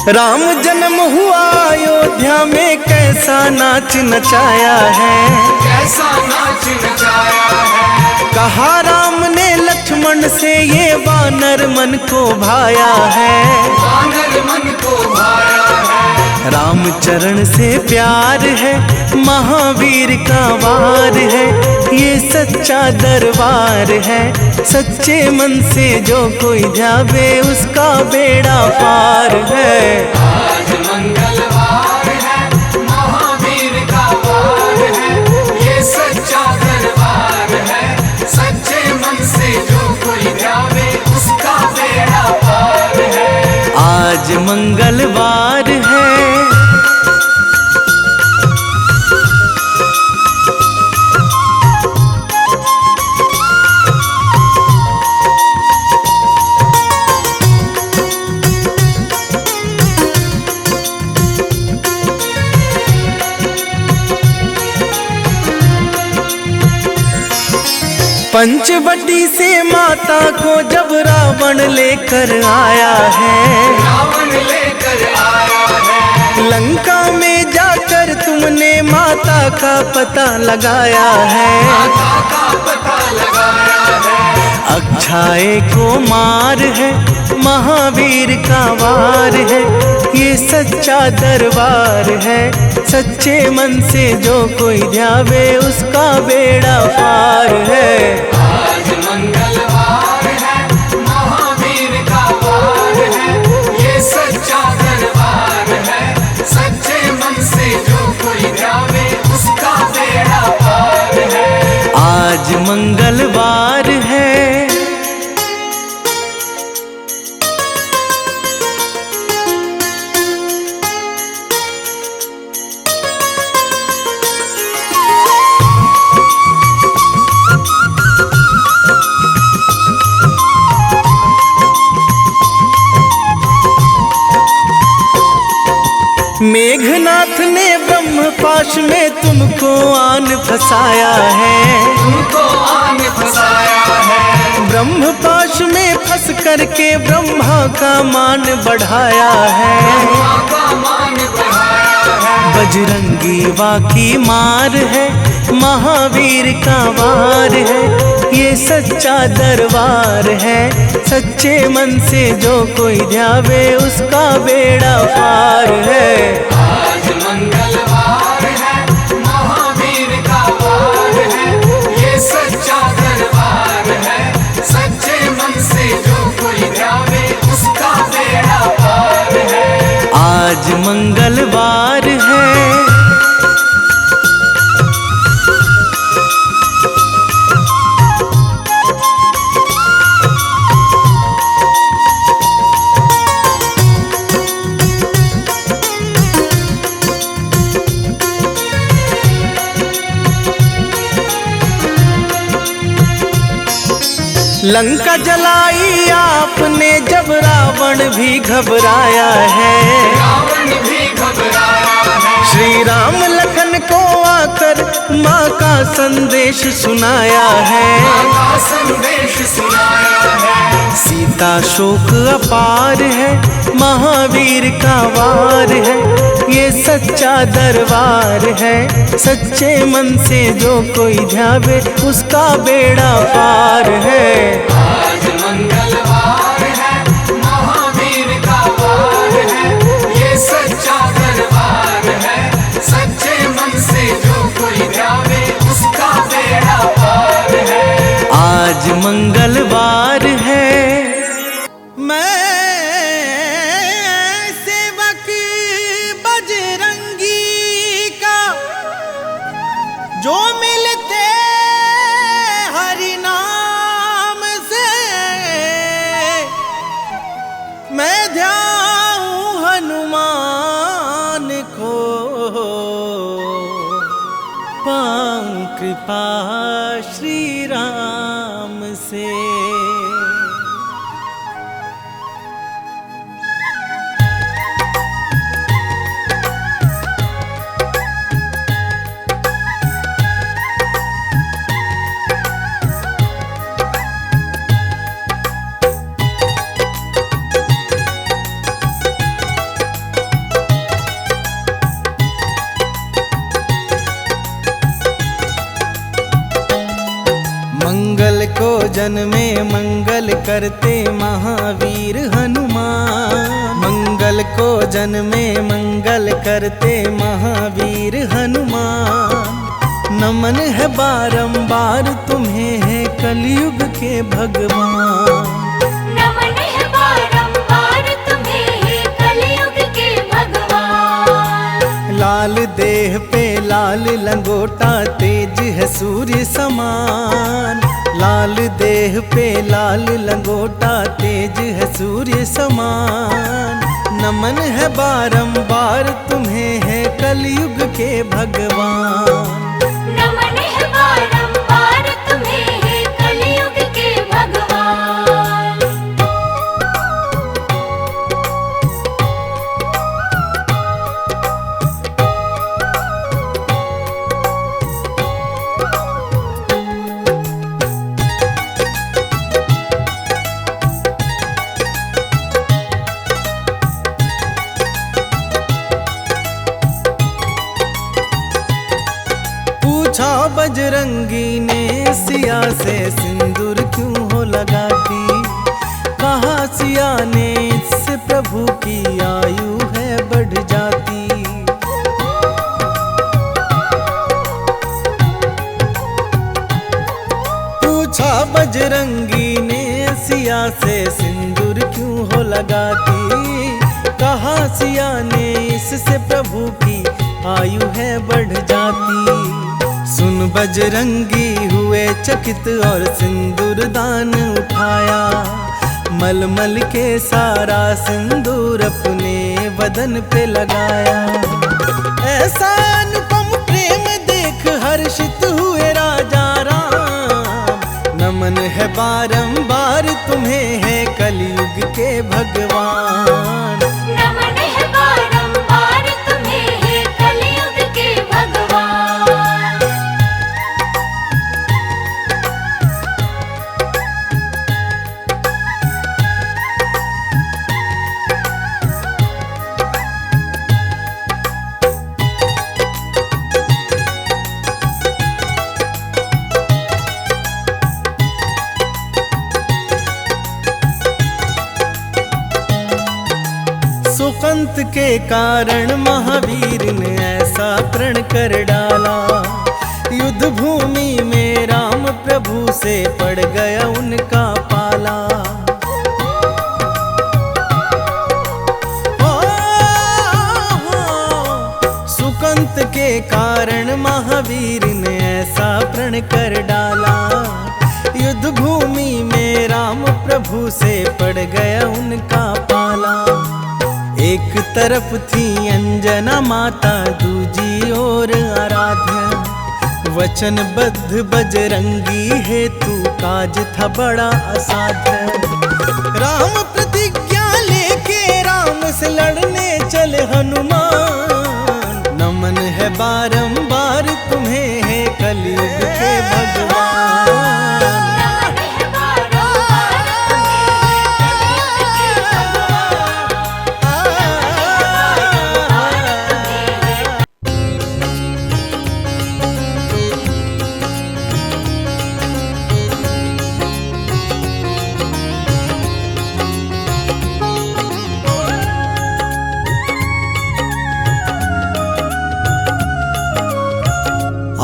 राम जन्म हुआ अयोध्या में, कैसा नाच नचाया है। कैसा नाच नचाया है। कहा राम ने लक्ष्मण से, ये वानर मन को भाया है। वानर मन को भाया है। राम चरण से प्यार है, महावीर का वार है, ये सच्चा दरबार है। सच्चे मन से जो कोई ध्यावे उसका बेड़ा पार है। आज मंगलवार है, महावीर का वार है, ये सच्चा दरबार है। सच्चे मन से जो कोई ध्यावे उसका बेड़ा पार है। आज मंगलवार है। पंचवटी से माता को जब रावण लेकर आया है, रावण लेकर आया है। लंका में जाकर तुमने माता का पता लगाया है। माता का पता लगाया है। अक्षय को मार है, महावीर का वार है, ये सच्चा दरबार है। सच्चे मन से जो कोई ध्यावे उसका बेड़ा पार है। आज मंगलवार है, महावीर का वार है, ये सच्चा दरबार है। सच्चे मन से जो कोई ध्यावे उसका बेड़ा पार है। आज मंगलवार है। मेघनाथ ने ब्रह्मपाश में तुमको आन फंसाया है। तुमको आन फंसाया है। ब्रह्मपाश में फंस करके ब्रह्मा का मान बढ़ाया है। ब्रह्मा का मान बढ़ाया है। बजरंगी वाकी मार है, महावीर का वार है, ये सच्चा दरबार है। सच्चे मन से जो कोई ध्यावे उसका बेड़ा पार है। आज मंगलवार है, महावीर का वार है, ये सच्चा दरबार है। सच्चे मन से जो कोई ध्यावे उसका बेड़ा पार है। आज मंगलवार है। लंका जलाई आपने जब रावण भी घबराया है। रावण भी घबराया है। श्री राम लखन को आकर माँ का संदेश सुनाया है। माँ का संदेश सुनाया है। सीता शोक अपार है, महावीर का वार है, ये सच्चा दरबार है। सच्चे मन से जो कोई ध्यावे उसका बेड़ा पार है। आज मंगलवार है, महावीर का वार है, ये सच्चा दरबार है। सच्चे मन से जो कोई ध्यावे उसका बेड़ा पार है। आज मंगलवार है। मैं सेवक बजरंगी का, जो मिलते हरि नाम से, मैं ध्याऊं हनुमान को, पाऊं कृपा श्री राम से। मंगल को जन्मे मंगल करते महावीर हनुमान। मंगल को जन्मे मंगल करते महावीर हनुमान। नमन है बारंबार तुम्हें है कलयुग के भगवान। नमन है बारंबार तुम्हें है कलयुग के भगवान। लाल देह पे लाल लंगोटा तेज है सूर्य समान। लाल देह पे लाल लंगोटा तेज है सूर्य समान। नमन है बारंबार तुम्हें है कलयुग के भगवान। नमन है बारंबार तुम्हें है कलयुग के भगवान। पूछा बजरंगी ने सिया से सिंदूर क्यों हो लगाती, कहा सिया ने इससे प्रभु की आयु है बढ़ जाती। पूछा बजरंगी ने सिया से सिंदूर क्यों हो लगाती, कहा सिया ने इससे प्रभु की आयु है बढ़ जाती। सुन बजरंगी हुए चकित और सिंदूर दान उठाया, मलमल के सारा सिंदूर अपने बदन पे लगाया। ऐसा अनुपम प्रेम देख हर्षित हुए राजा राम, नमन है बारंबार तुम्हें है कलयुग के भगवान। नमन है बारंबार तुम्हें है कलयुग के भगवान। सुकंत के कारण महावीर ने ऐसा प्रण कर डाला, युद्ध भूमि में राम प्रभु से पड़ गया उनका पाला। सुकंत के कारण महावीर ने ऐसा प्रण कर डाला, युद्ध भूमि में राम प्रभु से पड़ गया उनका पाला। एक तरफ थी अंजना माता दूजी ओर आराध्या, वचनबद्ध बजरंगी हेतु काज था बड़ा असाध्य। राम प्रतिज्ञा लेके राम से लड़ने चले हनुमान, नमन है बारंबार तुम्हें है कलयुग के भगवान। नमन है बारंबार तुम्हें है कलयुग के भगवान।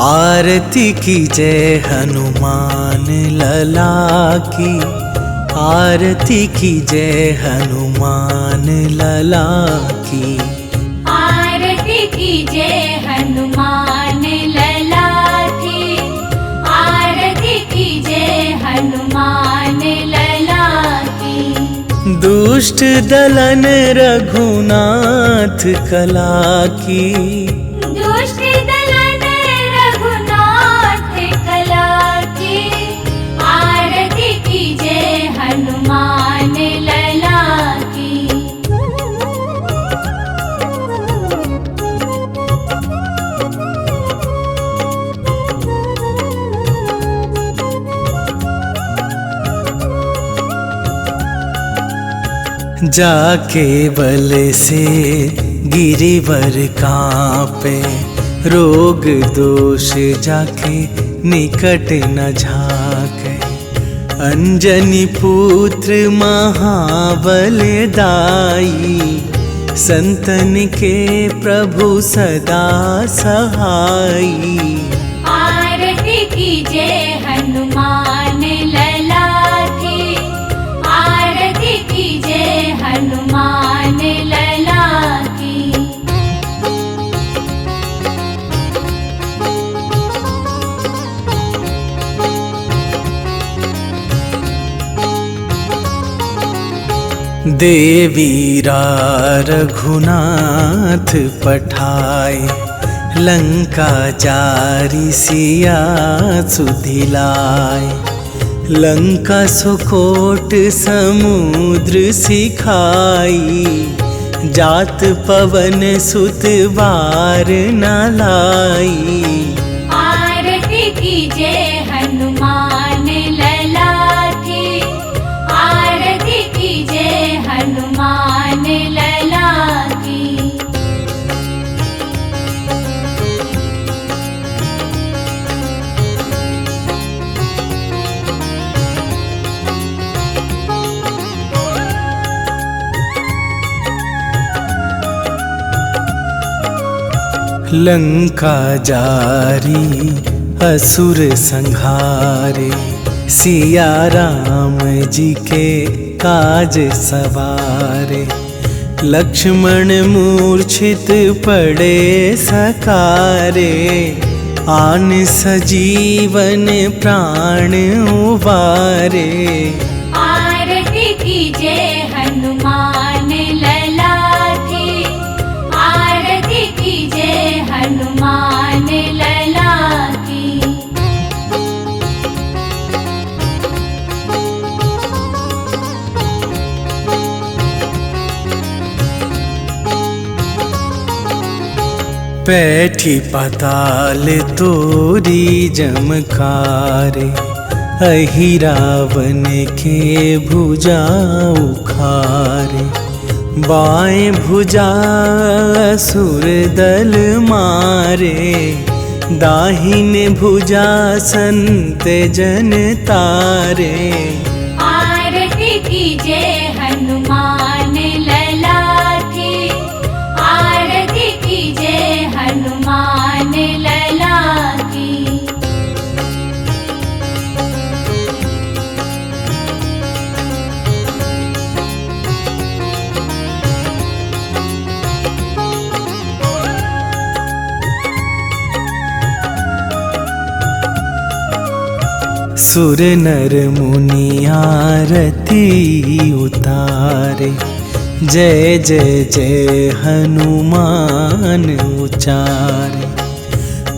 आरती की जय हनुमान लला की, आरती की जय हनुमान लला की। आरती की जय हनुमान लला की, आरती की जय हनुमान लला की। दुष्ट दलन रघुनाथ कला की, दुष्ट दलन रघुनाथ कला की। आरती की जय हनुमान लला की। जाके बल से गिरिवर कांपे, रोग दोष जाके निकट न झाके। अंजनी पुत्र महाबल दाई, संतन के प्रभु सदा सहाई। आरती की जय हनुमान लला की, आरती की जय हनुमान लला की। देवीरा रघुनाथ पठाए, लंका जारी सिया सुधिलाए। लंका सुकोट समुद्र सिखाई, जात पवन सुत बार न लाई। आरती कीजे हनुमान लला की, आरती कीजे हनुमान लला की। लंका जारी असुर संहारे, सिया राम जी के काज सवारे। लक्ष्मण मूर्छित पड़े सकारे, आन सजीवन प्राण उबारे। आरती कीजे हनुमान लला की, आरती कीजे हनुमान लला की। पैठी पाताल तोरी जमकारे, अहि रावण के भुजा उखारे। बाएं भुजा असुर दल मारे, दाहिने भुजा संत जन तारे। आरती कीजे हनुमान लला की, आरती कीजे हनुमान लला की। सुर नर मुनि आरती उतारे, जय जय जय हनुमान उचारे।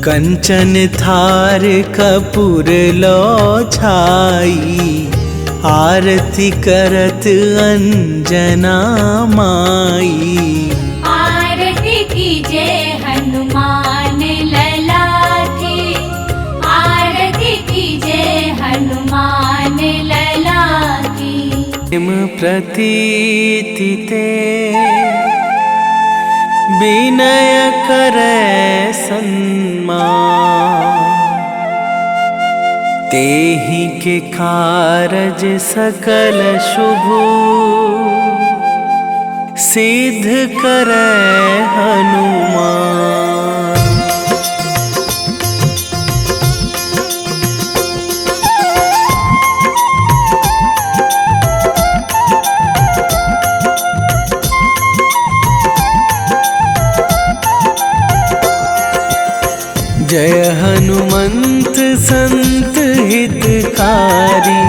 कंचन थार कपूर लो छाई, आरती करत अंजना माई। आरती कीजे हनुमान लला की, आरती कीजे हनुमान लला की। प्रेम प्रतीति ते विनय करे सन्मान, तेहि के कारज सकल शुभ सिद्ध करे हनुमान। जय हनुमंत संत हितकारी,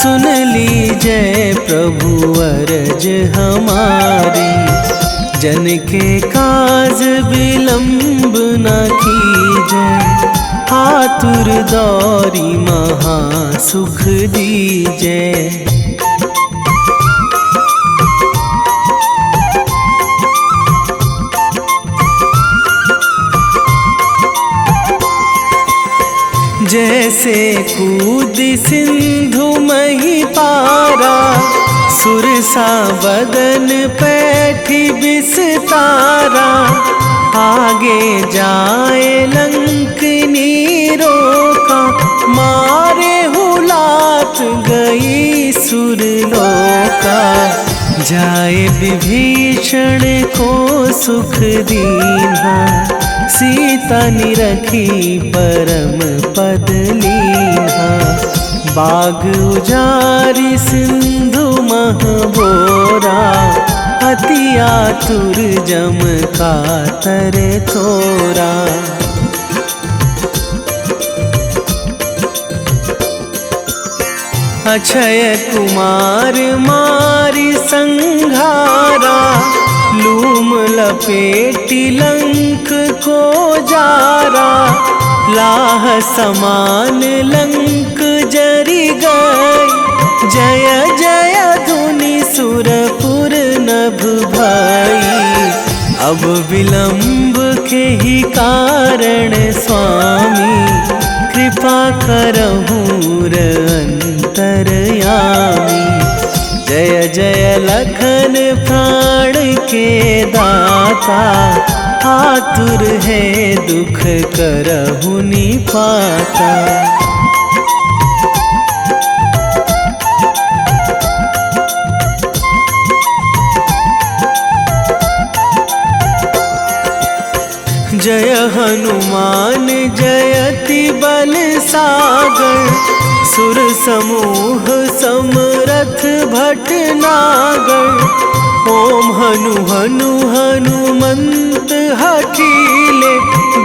सुन लीजय प्रभु अरज हमारी। जन के काज विलंब न कीजय, आतुर दौरी महा सुख दीजय। जैसे कूद सिंधु मही पारा, सुरसा बदन पैठी बिस्तारा। आगे जाए लंकनी रोका, मारे हुलात गई सुरलोका। जाए विभीषण को सुख दीन्हा, सीता निरखी परम पद लीन्हा। बाग उजारी सिंधु महबोरा, अति आतुर जम कातर तोरा। अक्षय कुमार मारी संघारा, लूम लपेटी लंक को जारा, लाह समान लंक जरी गई, जय जय धुनि सुरपुर नभ भई। अब विलंब के ही कारण स्वामी, कृपा करहूँ अंतरयामी। जय जय लखन प्राण के दाता, आतुर है दुख करहु निपाता। जय हनुमान जयति बल सागर, सुर समूह समरथ भटनागर। ओम हनु हनु हनुमंत हठीले,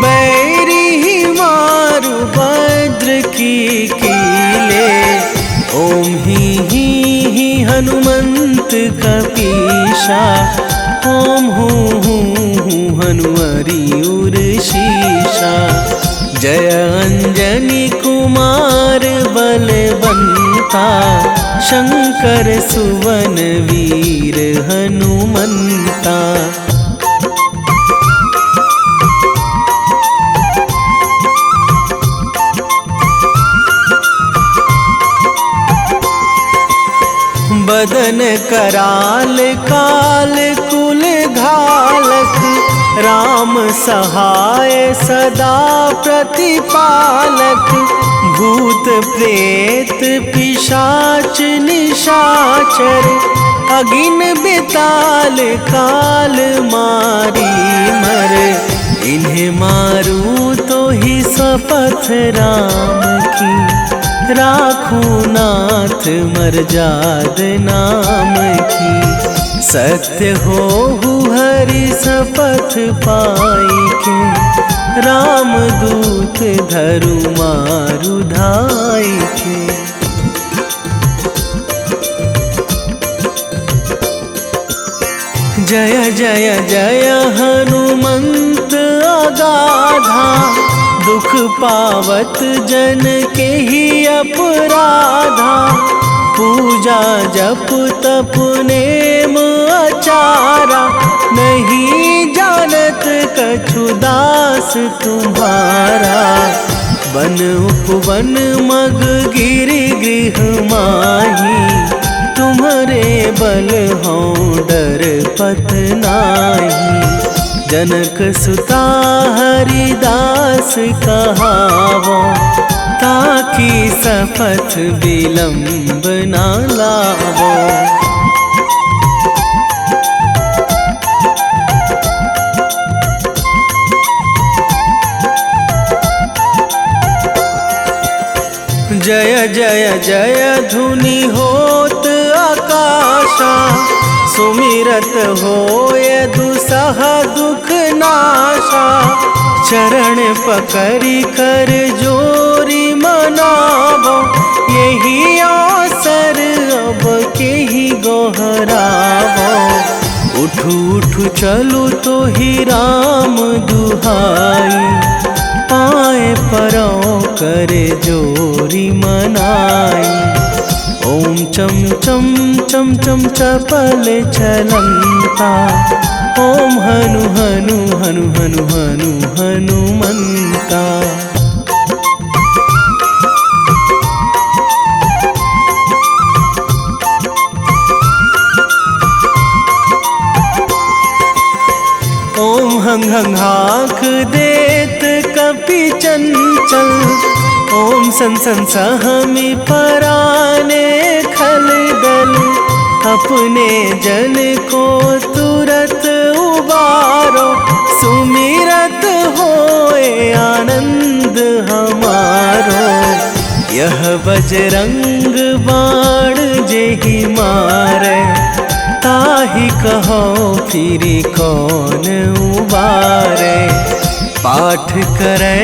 बैरी मारु भद्र की कीले। ओम ही हनुमंत कपीशा, ओम हूँ हनुमरी उर शीशा। जय अंजनी कुमार बलवंता, शंकर सुवन वीर हनुमंता। बदन कराल काल कुल घालक, राम सहाय सदा प्रतिपालक। भूत प्रेत पिशाच निशाचर, अगिन बिताल काल मारी मर। इन्हें मारूं तो ही शपथ राम की, राखूं नाथ मर्याद नाम की। सत्य हो हरि शपथ पाई के, राम दूत धरु मारु धाई के। जय जय जय हनुमंत अगाधा, दुख पावत जन के ही अपराधा। पूजा जप तप नेम आचारा, नहीं जानत कछु दास तुम्हारा। वन उपवन मग गिरि गृह माही, तुम्हारे बल हों डर पत नाही। जनक सुता हरिदास कहावो, ताकि शपथ विलंब ना लावो। जय जय जय धुनि होत आकाशा, सुमिरत होय दुसह दुख नाशा। चरण पकड़ी कर जोरी मनावो, यही अवसर अब के ही गोहरावो। उठू उठू चलो तो ही राम दुहाई, पाए परों करे जोरी मनाई। ओम चम चम चम चम चपल चलंता, ओम हनु हनु हनु हनु हनु हनुमंता। ओम हंग हंग हाक देत कपि चंचल, ओम सन सन सहमी पराने खल दल। अपने जन को तुरत उबारो, सुमिरत होए आनंद हमारो। यह बजरंग बाण जेहि मारे, ताहि कहो फिरि कौन उबारे। पाठ करे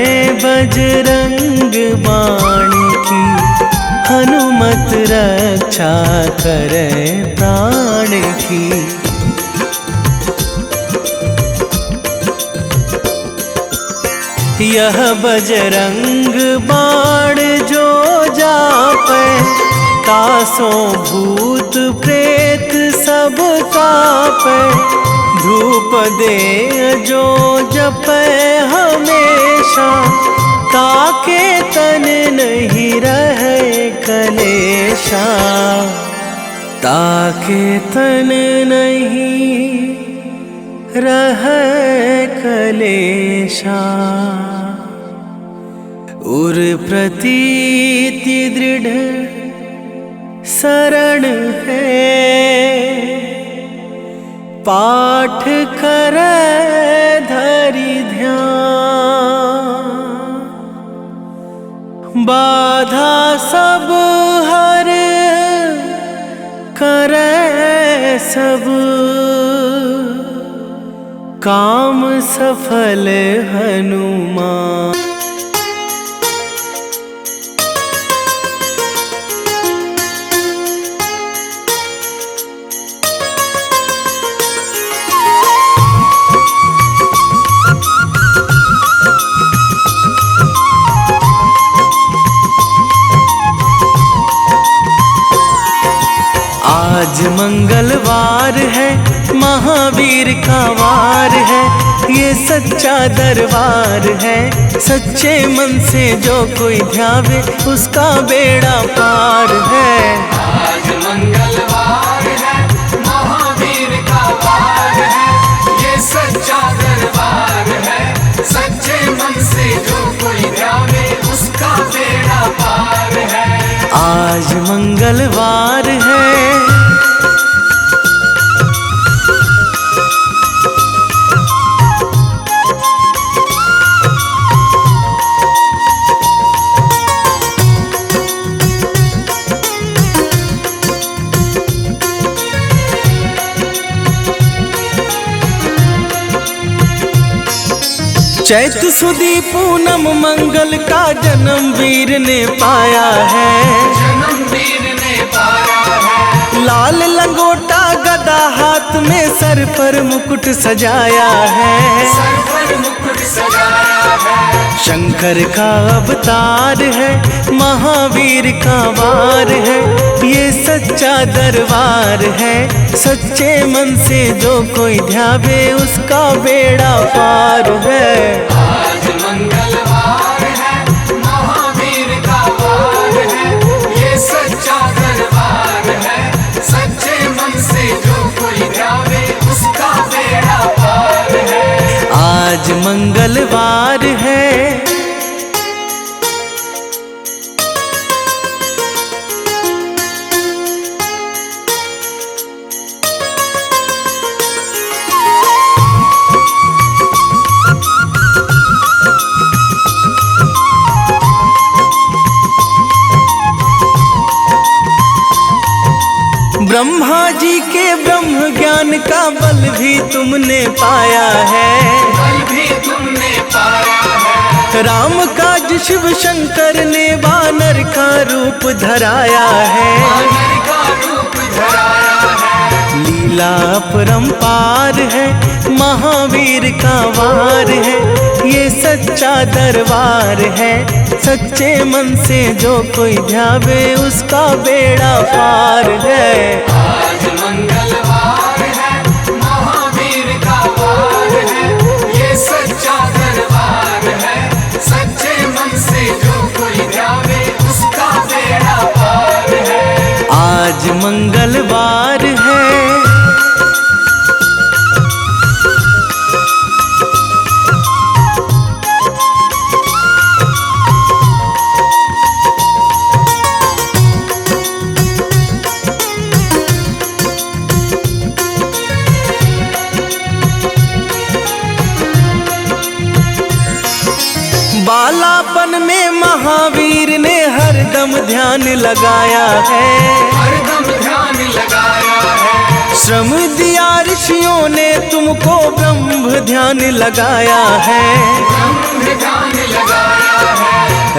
बजरंग बाण की, हनुमत रक्षा करे प्राण की। यह बजरंग बाण जो जापै, तासों भूत प्रेत सब कापै। धूप दे जो जपै हमेशा, ताके तन नहीं रहे कलेशा। ताके तन नहीं रहे कलेशा। उर प्रतीति दृढ़ शरण है, पाठ करे धरि ध्यान। बाधा सब हर करे सब, काम सफल हनुमान। आज मंगलवार है, महावीर का वार है। ये सच्चा दरबार है, सच्चे मन से जो कोई ध्यावे उसका बेड़ा पार है। आज मंगलवार है, महावीर का वार है। ये सच्चा दरबार है, सच्चे मन से जो कोई ध्यावे उसका बेड़ा पार है। आज मंगलवार है, चैत सुदी पूनम मंगल का जन्म वीर ने पाया है। जन्म वीर ने पाया है। लाल लंगोटा गदा हाथ में, सर पर मुकुट सजाया है। सर पर मुकुट सजाया है। शंकर का अवतार है, महावीर का वार है। ये सच्चा दरबार है, सच्चे मन से जो कोई ध्यावे उसका बेड़ा पार है। आज मंगलवार है, महावीर का वार है। ये सच्चा दरबार है, सच्चे मन से जो कोई ध्यावे उसका बेड़ा पार है। आज मंगलवार है, ब्रह्मा जी के ब्रह्म ज्ञान का बल भी तुमने पाया है। बल भी तुमने पाया है। राम काज शिव शंकर ने वानर का रूप धराया है। वानर का रूप धराया है। लीला अपरंपार है, महावीर का वार है। ये सच्चा दरबार है, सच्चे मन से जो कोई ध्यावे उसका बेड़ा पार है। आज मंगलवार है, महावीर का वार है। ये सच्चा दरबार है, सच्चे मन से जो कोई ध्यावे उसका बेड़ा पार है। आज मंगलवार है, बालापन में महावीर ने हरदम ध्यान लगाया है। हरदम ध्यान लगाया है। श्रम दिया ऋषियों ने तुमको, ब्रह्म ध्यान लगाया है। ब्रह्म ध्यान लगाया है।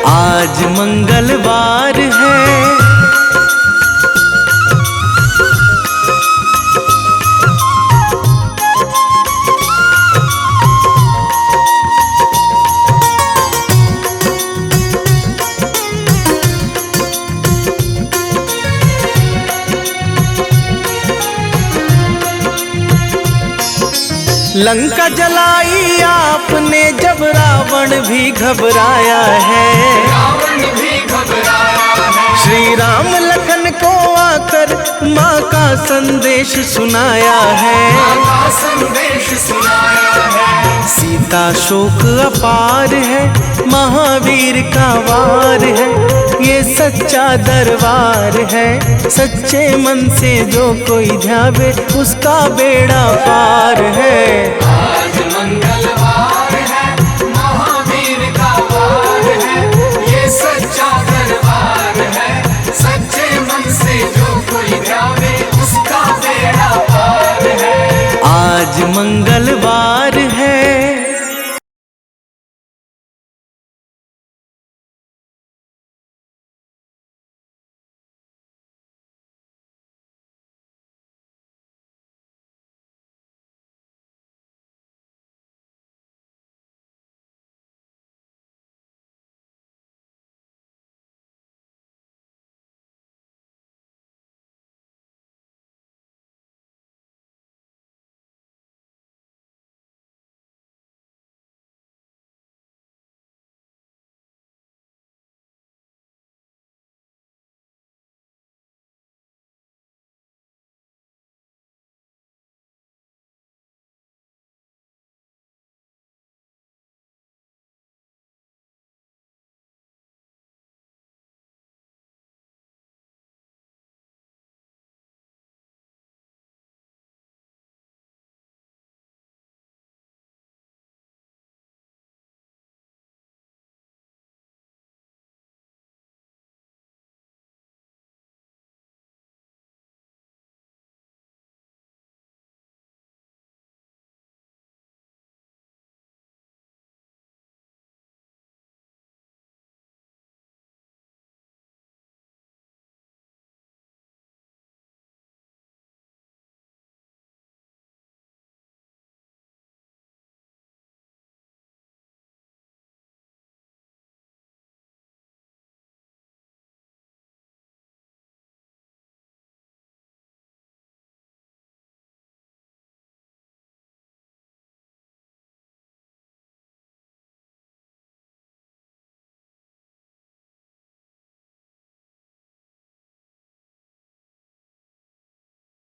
आज मंगलवार है, लंका जलाई आपने जब रावण भी घबराया है। रावण भी घबराया है। श्री राम लखन को आकर माँ का संदेश सुनाया है। माँ का संदेश सुनाया है। सीता शोक अपार है, महावीर का वार है, ये सच्चा दरबार है। सच्चे मन से जो कोई ध्यावे उसका बेड़ा पार है। आज मंगलवार है, महावीर का वार है, ये सच्चा दरबार है। सच्चे मन से जो कोई ध्यावे उसका बेड़ा पार है। आज मंगलवार